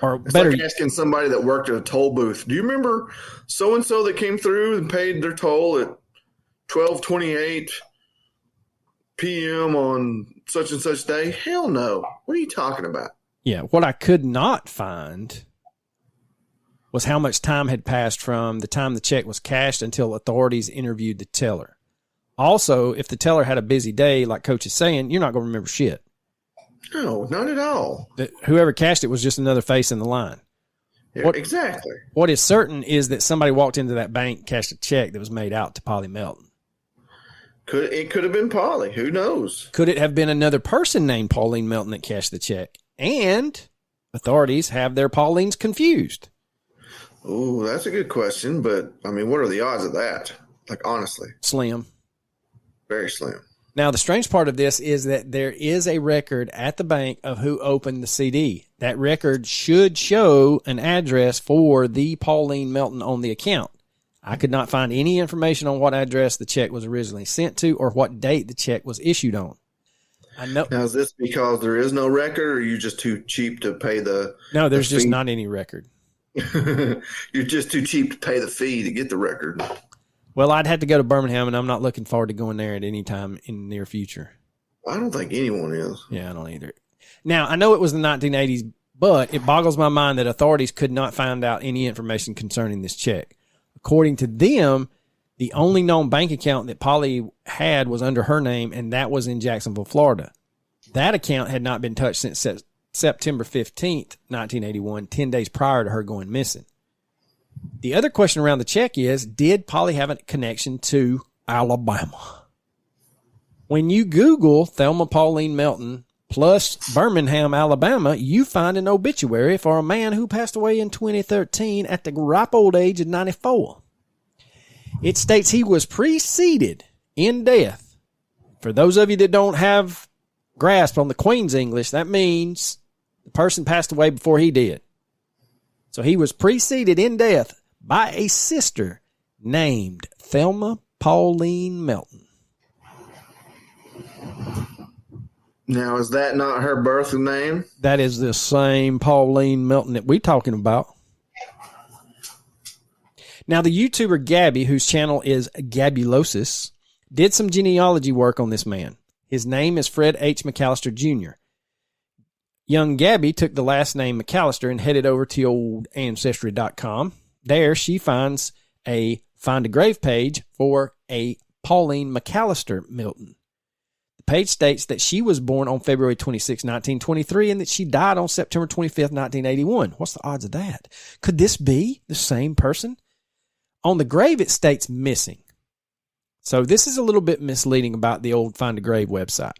or it's better, like asking somebody that worked at a toll booth, do you remember so-and-so that came through and paid their toll at 12:28 p.m. on such and such day? Hell no. What are you talking about? Yeah, what I could not find was how much time had passed from the time the check was cashed until authorities interviewed the teller. Also, if the teller had a busy day, like Coach is saying, you're not going to remember shit. No, not at all. Whoever cashed it was just another face in the line. Yeah, exactly. What is certain is that somebody walked into that bank, cashed a check that was made out to Polly Melton. It could have been Polly. Who knows? Could it have been another person named Pauline Melton that cashed the check? And authorities have their Paulines confused. Oh, that's a good question. But, I mean, what are the odds of that? Like, honestly. Slim. Very slim. Now, the strange part of this is that there is a record at the bank of who opened the CD. That record should show an address for the Pauline Melton on the account. I could not find any information on what address the check was originally sent to or what date the check was issued on. I know. Now, is this because there is no record, or are you just too cheap to pay the No, there's the just fee? not any record. You're just too cheap to pay the fee to get the record. Well, I'd have to go to Birmingham, and I'm not looking forward to going there at any time in the near future. I don't think anyone is. Yeah, I don't either. Now, I know it was the 1980s, but it boggles my mind that authorities could not find out any information concerning this check. According to them, the only known bank account that Polly had was under her name, and that was in Jacksonville, Florida. That account had not been touched since September 15th, 1981, 10 days prior to her going missing. The other question around the check is, did Polly have a connection to Alabama? When you Google Thelma Pauline Melton plus Birmingham, Alabama, you find an obituary for a man who passed away in 2013 at the ripe old age of 94. It states he was preceded in death. For those of you that don't have grasp on the Queen's English, that means the person passed away before he did. So he was preceded in death by a sister named Thelma Pauline Melton. Now, is that not her birth name? That is the same Pauline Melton that we're talking about. Now, the YouTuber Gabby, whose channel is Gabulosis, did some genealogy work on this man. His name is Fred H. McAllister Jr. Young Gabby took the last name McAllister and headed over to old Ancestry.com. There she finds a Find a Grave page for a Pauline McAllister Melton. The page states that she was born on February 26, 1923, and that she died on September 25th, 1981. What's the odds of that? Could this be the same person? On the grave, it states missing. So this is a little bit misleading about the old Find a Grave website.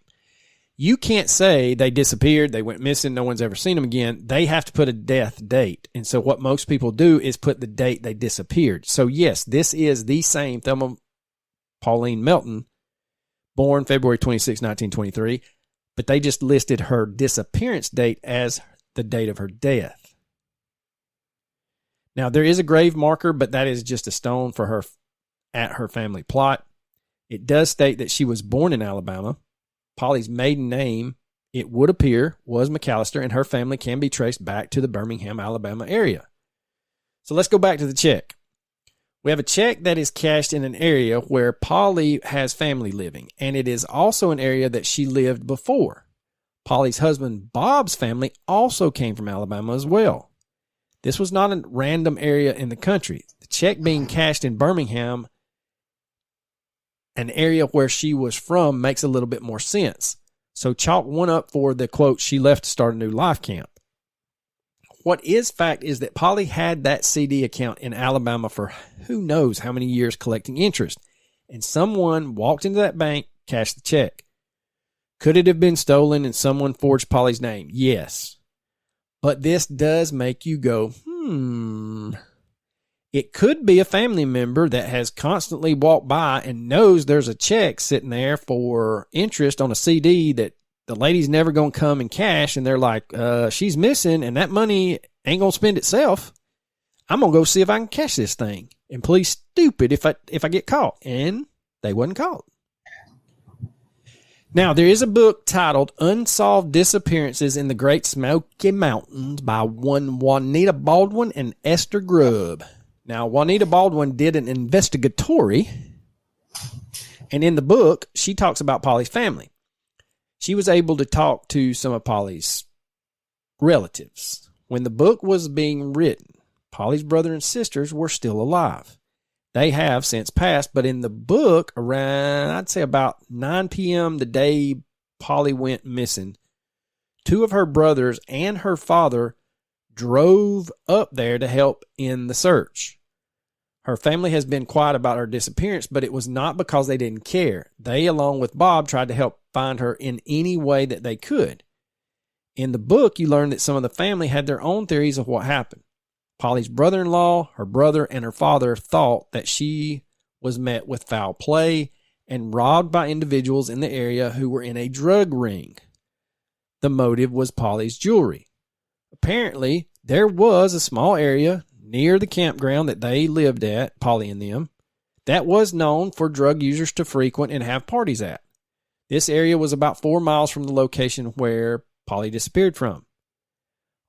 You can't say they disappeared, they went missing, no one's ever seen them again. They have to put a death date. And so what most people do is put the date they disappeared. So yes, this is the same Thelma Pauline Melton, born February 26, 1923, but they just listed her disappearance date as the date of her death. Now, there is a grave marker, but that is just a stone for her at her family plot. It does state that she was born in Alabama. Polly's maiden name, it would appear, was McAllister, and her family can be traced back to the Birmingham, Alabama area. So let's go back to the check. We have a check that is cashed in an area where Polly has family living, and it is also an area that she lived before. Polly's husband, Bob's family, also came from Alabama as well. This was not a random area in the country. The check being cashed in Birmingham, an area where she was from, makes a little bit more sense. So chalk one up for the quote, she left to start a new life camp. What is fact is that Polly had that CD account in Alabama for who knows how many years collecting interest. And someone walked into that bank, cashed the check. Could it have been stolen and someone forged Polly's name? Yes. But this does make you go, It could be a family member that has constantly walked by and knows there's a check sitting there for interest on a CD that the lady's never going to come and cash. And they're like, she's missing and that money ain't going to spend itself. I'm going to go see if I can cash this thing. And please stupid if I get caught. And they wasn't caught. Now, there is a book titled Unsolved Disappearances in the Great Smoky Mountains by one Juanita Baldwin and Esther Grubb. Now, Juanita Baldwin did an investigatory, and in the book, she talks about Polly's family. She was able to talk to some of Polly's relatives. When the book was being written, Polly's brother and sisters were still alive. They have since passed, but in the book, around, I'd say about 9 p.m. the day Polly went missing, two of her brothers and her father drove up there to help in the search. Her family has been quiet about her disappearance, but it was not because they didn't care. They, along with Bob, tried to help find her in any way that they could. In the book, you learn that some of the family had their own theories of what happened. Polly's brother-in-law, her brother, and her father thought that she was met with foul play and robbed by individuals in the area who were in a drug ring. The motive was Polly's jewelry. Apparently, there was a small area near the campground that they lived at, Polly and them, that was known for drug users to frequent and have parties at. This area was about 4 miles from the location where Polly disappeared from.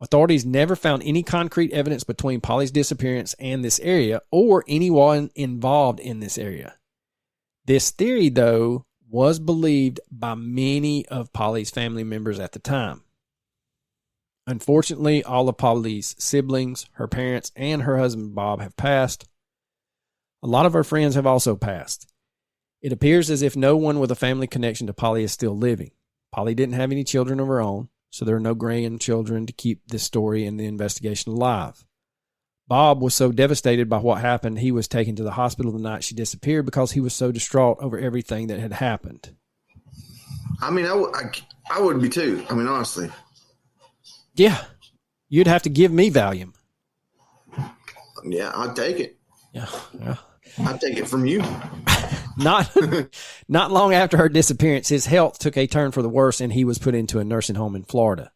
Authorities never found any concrete evidence between Polly's disappearance and this area or anyone involved in this area. This theory, though, was believed by many of Polly's family members at the time. Unfortunately, all of Polly's siblings, her parents, and her husband Bob have passed. A lot of her friends have also passed. It appears as if no one with a family connection to Polly is still living. Polly didn't have any children of her own, so there are no grandchildren to keep this story and the investigation alive. Bob was so devastated by what happened, he was taken to the hospital the night she disappeared because he was so distraught over everything that had happened. I mean, I would be too. I mean, honestly. Yeah, you'd have to give me Valium. Yeah, I'd take it. Yeah. I'd take it from you. Not long after her disappearance, his health took a turn for the worse, and he was put into a nursing home in Florida.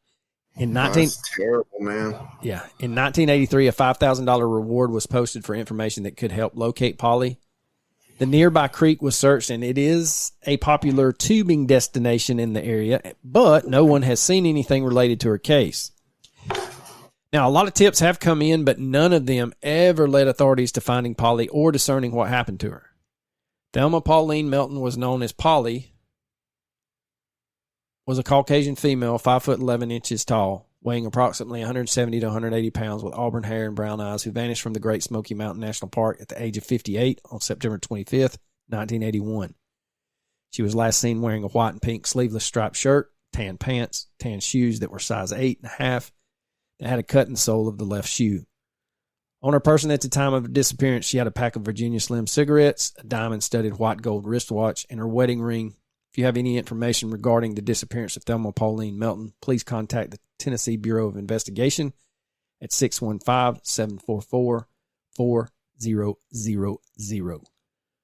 That's terrible, man. Yeah, in 1983, a $5,000 reward was posted for information that could help locate Polly. The nearby creek was searched, and it is a popular tubing destination in the area, but no one has seen anything related to her case. Now, a lot of tips have come in, but none of them ever led authorities to finding Polly or discerning what happened to her. Thelma Pauline Melton was known as Polly, was a Caucasian female, 5'11" tall, weighing approximately 170 to 180 pounds, with auburn hair and brown eyes, who vanished from the Great Smoky Mountain National Park at the age of 58 on September 25th, 1981. She was last seen wearing a white and pink sleeveless striped shirt, tan pants, tan shoes that were size 8.5, that had a cut in the sole of the left shoe. On her person at the time of her disappearance, she had a pack of Virginia Slim cigarettes, a diamond-studded white gold wristwatch, and her wedding ring. If you have any information regarding the disappearance of Thelma Pauline Melton, please contact the Tennessee Bureau of Investigation at 615-744-4000.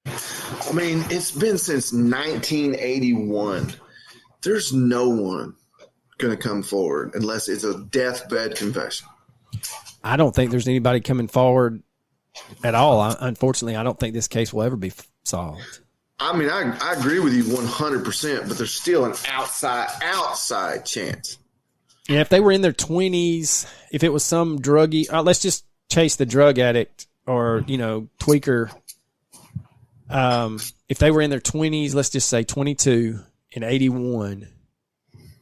I mean, it's been since 1981. There's no one going to come forward unless it's a deathbed confession. I don't think there's anybody coming forward at all. Unfortunately, I don't think this case will ever be solved. I mean, I agree with you 100%, but there's still an outside chance. Yeah, if they were in their 20s, if it was some druggie, let's just chase the drug addict or, tweaker. If they were in their 20s, let's just say 22 and 81,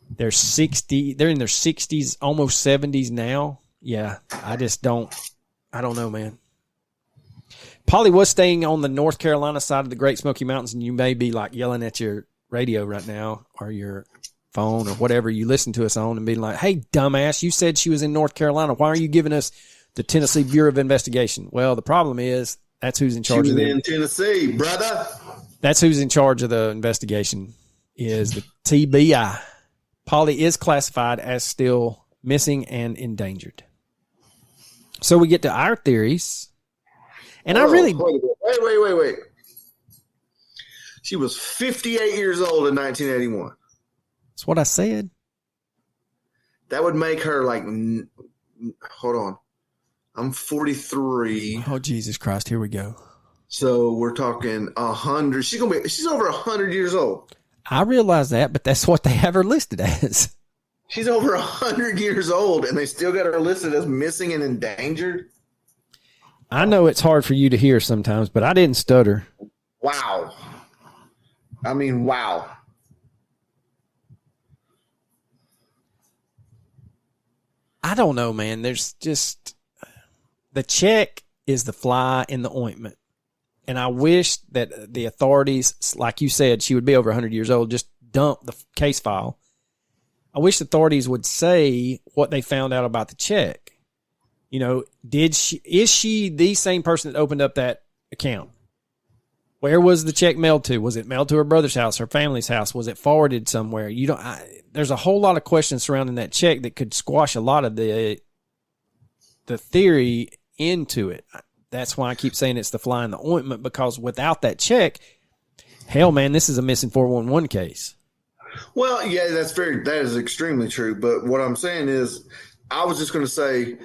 they're in their 60s, almost 70s now. Yeah, I don't know, man. Polly was staying on the North Carolina side of the Great Smoky Mountains, and you may be like yelling at your radio right now or your phone or whatever you listen to us on and being like, hey, dumbass, you said she was in North Carolina. Why are you giving us the Tennessee Bureau of Investigation? Well, the problem is that's who's in charge of in Tennessee, brother. That's who's in charge of the investigation is the TBI. Polly is classified as still missing and endangered. So we get to our theories. And wait. She was 58 years old in 1981. That's what I said. That would make her hold on. I'm 43. Oh, Jesus Christ. Here we go. So we're talking 100. She's over 100 years old. I realize that, but that's what they have her listed as. She's over 100 years old, and they still got her listed as missing and endangered. I know it's hard for you to hear sometimes, but I didn't stutter. Wow. I mean, wow. I don't know, man. There's just the check is the fly in the ointment. And I wish that the authorities, like you said, she would be over 100 years old, just dump the case file. I wish the authorities would say what they found out about the check. Is she the same person that opened up that account? Where was the check mailed to? Was it mailed to her brother's house, her family's house? Was it forwarded somewhere? There's a whole lot of questions surrounding that check that could squash a lot of the theory into it. That's why I keep saying it's the fly in the ointment, because without that check, hell, man, this is a missing 411 case. Well, yeah, that is extremely true. But what I'm saying is, I was just going to say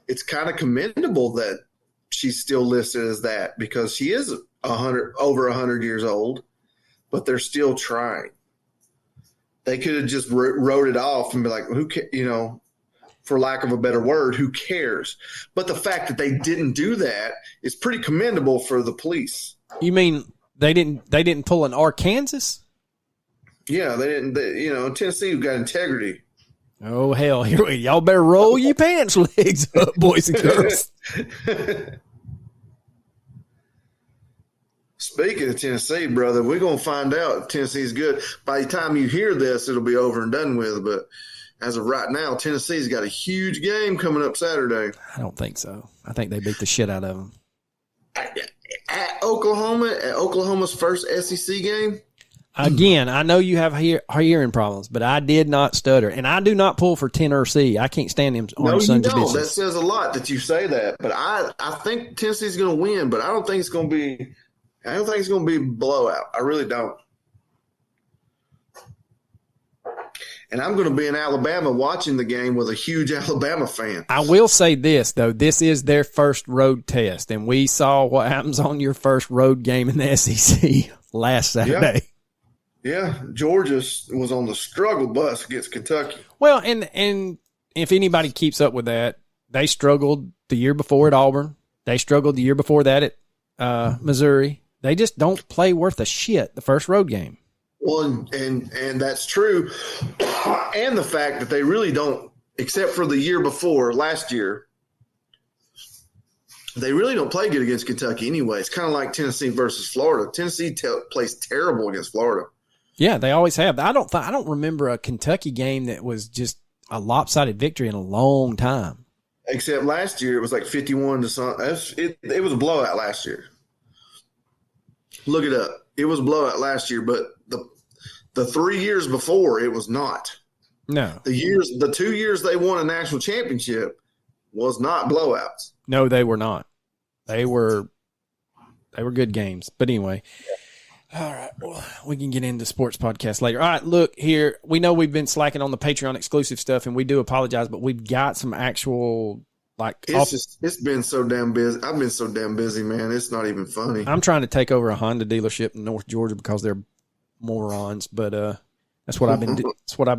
it's kind of commendable that she's still listed as that, because she is over 100 years old, but they're still trying. They could have just wrote it off and be like, for lack of a better word, who cares? But the fact that they didn't do that is pretty commendable for the police. You mean they didn't pull an Arkansas? Yeah, they didn't. Tennessee got integrity. Oh, hell. Y'all better roll your pants legs up, boys and girls. Speaking of Tennessee, brother, we're going to find out if Tennessee's good. By the time you hear this, it'll be over and done with. But as of right now, Tennessee's got a huge game coming up Saturday. I don't think so. I think they beat the shit out of them. At Oklahoma's first SEC game? Again, I know you have hearing problems, but I did not stutter. And I do not pull for Tennessee. I can't stand them orange sons of bitches. That says a lot that you say that. But I think Tennessee's going to win, but I don't think it's going to be a blowout. I really don't. And I'm going to be in Alabama watching the game with a huge Alabama fan. I will say this, though. This is their first road test, and we saw what happens on your first road game in the SEC last Saturday. Yeah, Georgia was on the struggle bus against Kentucky. Well, and if anybody keeps up with that, they struggled the year before at Auburn. They struggled the year before that at Missouri. They just don't play worth a shit the first road game. Well, and that's true. And the fact that they really don't, except for the year before, last year, they really don't play good against Kentucky anyway. It's kind of like Tennessee versus Florida. Tennessee plays terrible against Florida. Yeah, they always have. I don't remember a Kentucky game that was just a lopsided victory in a long time. Except last year, it was like 51 to something. It was a blowout last year. Look it up. It was a blowout last year, but the 3 years before, it was not. No. The 2 years they won a national championship was not blowouts. No, they were not. They were good games. But anyway, all right, well, we can get into sports podcast later. All right, look here. We know we've been slacking on the Patreon exclusive stuff, and we do apologize, but we've got some actual it's been so damn busy. I've been so damn busy, man. It's not even funny. I'm trying to take over a Honda dealership in North Georgia because they're morons, but that's what I've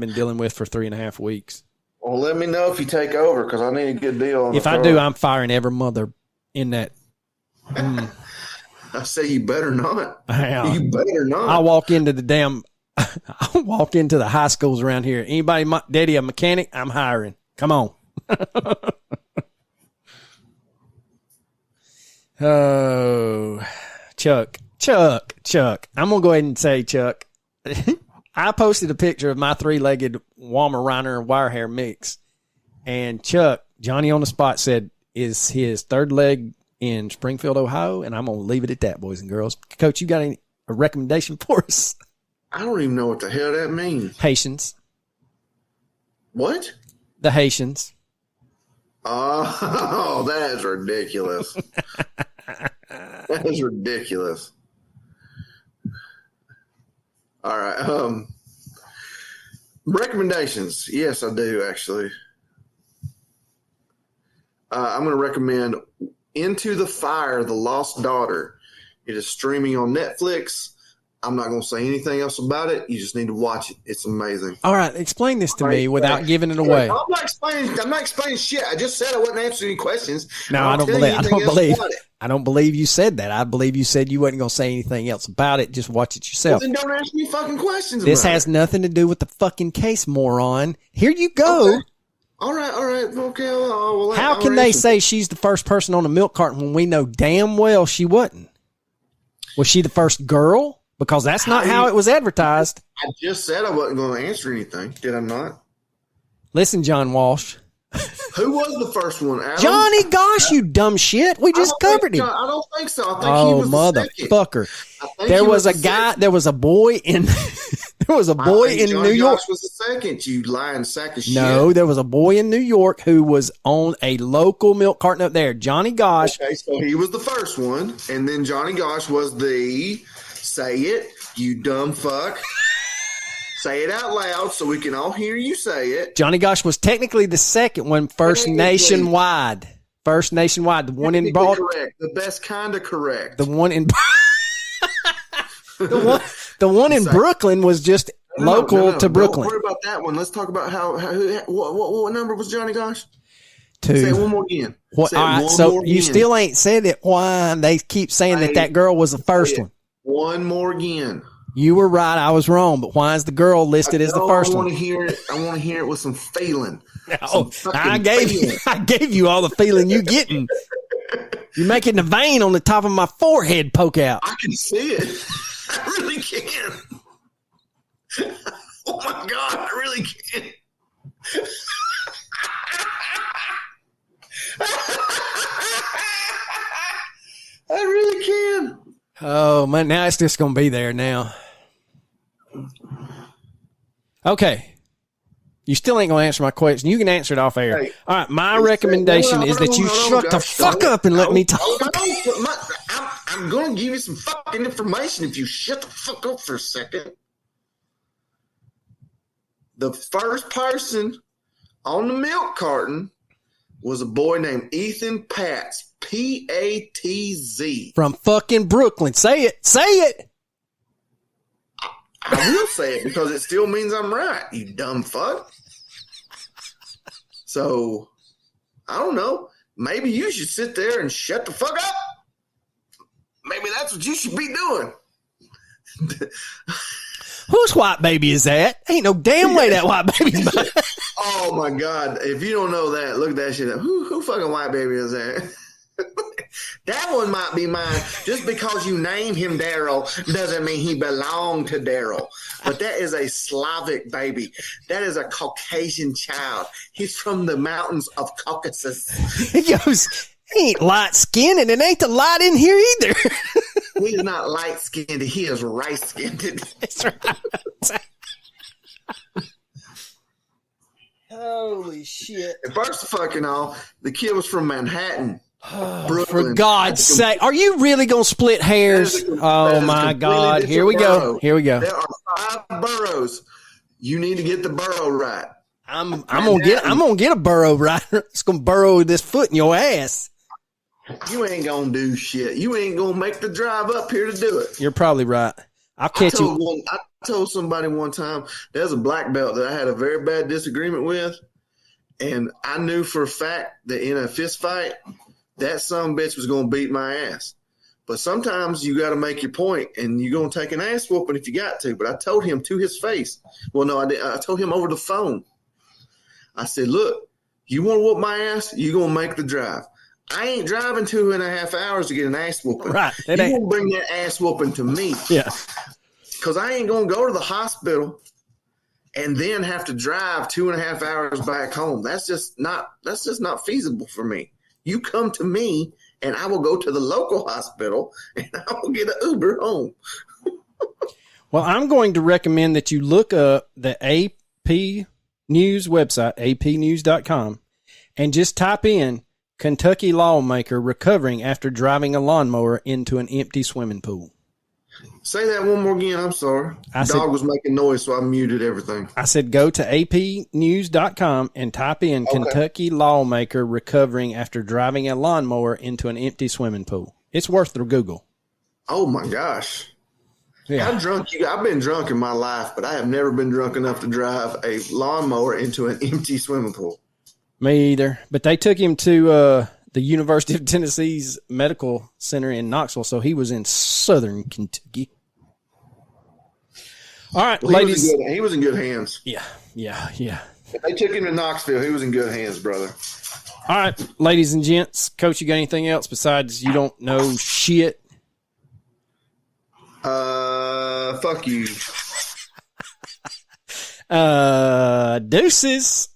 been dealing with for 3.5 weeks. Well, let me know if you take over because I need a good deal on If I do, I'm firing every mother in that. I say you better not. You better not. I'll walk into the high schools around here. Anybody, daddy, a mechanic? I'm hiring. Come on. Oh, Chuck. I'm going to go ahead and say, Chuck, I posted a picture of my 3-legged Weimaraner wire hair mix. And Chuck, Johnny on the spot, said, is his third leg in Springfield, Ohio? And I'm going to leave it at that, boys and girls. Coach, you got a recommendation for us? I don't even know what the hell that means. Haitians. What? The Haitians. Oh, that is ridiculous. That is ridiculous. All right. Recommendations. Yes, I do, actually. I'm going to recommend Into the Fire, The Lost Daughter. It is streaming on Netflix. I'm not going to say anything else about it. You just need to watch it. It's amazing. All right. Explain this to me without giving it away. I'm not explaining shit. I just said I wasn't answering any questions. No, I don't believe you said that. I believe you said you wasn't going to say anything else about it. Just watch it yourself. Well, then don't ask me fucking questions. This has nothing to do with the fucking case, moron. Here you go. Okay. All right. Okay. How can they say she's the first person on the milk carton when we know damn well she wasn't? Was she the first girl? Because that's not how it was advertised. I just said I wasn't going to answer anything. Did I not? Listen, John Walsh. Who was the first one? Adam? Johnny Gosh, you dumb shit. We just covered him. I don't think so. I think he was motherfucker. There was a guy, there was a boy in New York. Josh was the second, you lying sack of shit. No, there was a boy in New York who was on a local milk carton up there. Johnny Gosh. Okay, so he was the first one, and then Johnny Gosh was the say it, you dumb fuck. Say it out loud so we can all hear you say it. Johnny Gosh was technically the second one, nationwide. First nationwide. The one in Baltimore. Correct. The best kind of correct. The one in the one in Brooklyn was just local to Brooklyn. Don't worry about that one. Let's talk about what number was Johnny Gosh? 2. Say it one more again. All right, so you still ain't said it. Why they keep saying that girl was the first one? One more again. You were right. I was wrong. But why is the girl listed as the first one? I want to hear it with some feeling. I gave you all the feeling you getting. You're making the vein on the top of my forehead poke out. I can see it. I really can. Oh my God, I really can. I really can. Oh man, now it's just gonna be there now. Okay. You still ain't gonna answer my question. You can answer it off air. Hey, all right, my recommendation is that you shut the fuck up and let me talk. I'm gonna give you some fucking information if you shut the fuck up for a second. The first person on the milk carton was a boy named Ethan Patz. P-A-T-Z. From fucking Brooklyn. Say it. Say it. I will say it because it still means I'm right, you dumb fuck. So, I don't know. Maybe you should sit there and shut the fuck up. Maybe that's what you should be doing. Whose white baby is that? Ain't no damn way that white baby's mine. Oh my God. If you don't know that, look that shit up. Who fucking white baby is that? That one might be mine. Just because you name him Daryl doesn't mean he belonged to Daryl. But that is a Slavic baby. That is a Caucasian child. He's from the mountains of Caucasus. He goes, he ain't light skinned and it ain't the light in here either. He's not light skinned. He is rice skinned. That's right. Holy shit. First of fucking all, the kid was from Manhattan. Oh, for God's sake. Are you really going to split hairs? Oh, my God. Here we go. Here we go. There are 5 boroughs. You need to get the borough right. I'm gonna get a burrow right. It's gonna burrow this foot in your ass. You ain't gonna do shit. You ain't gonna make the drive up here to do it. You're probably right. I'll catch you. I told somebody one time there's a black belt that I had a very bad disagreement with, and I knew for a fact that in a fist fight, that son bitch was gonna beat my ass. But sometimes you got to make your point, and you're gonna take an ass whooping if you got to. But I told him to his face. Well, no, I didn't. I told him over the phone. I said, look, you want to whoop my ass? You're going to make the drive. I ain't driving 2.5 hours to get an ass whooping. Right. You're going to bring that ass whooping to me. Yeah. Because I ain't going to go to the hospital and then have to drive 2.5 hours back home. That's just not feasible for me. You come to me and I will go to the local hospital and I will get an Uber home. Well, I'm going to recommend that you look up the AP News website, apnews.com, and just type in Kentucky lawmaker recovering after driving a lawnmower into an empty swimming pool. Say that one more again. I'm sorry. Dog was making noise, so I muted everything. I said go to apnews.com and type in Kentucky lawmaker recovering after driving a lawnmower into an empty swimming pool. It's worth the Google. Oh, my gosh. Yeah. How drunk I've been drunk in my life, but I have never been drunk enough to drive a lawnmower into an empty swimming pool. Me either. But they took him to the University of Tennessee's Medical Center in Knoxville, so he was in southern Kentucky. All right, well, ladies. He was in good hands. Yeah. If they took him to Knoxville, he was in good hands, brother. All right, ladies and gents. Coach, you got anything else besides you don't know shit? Fuck you. Deuces.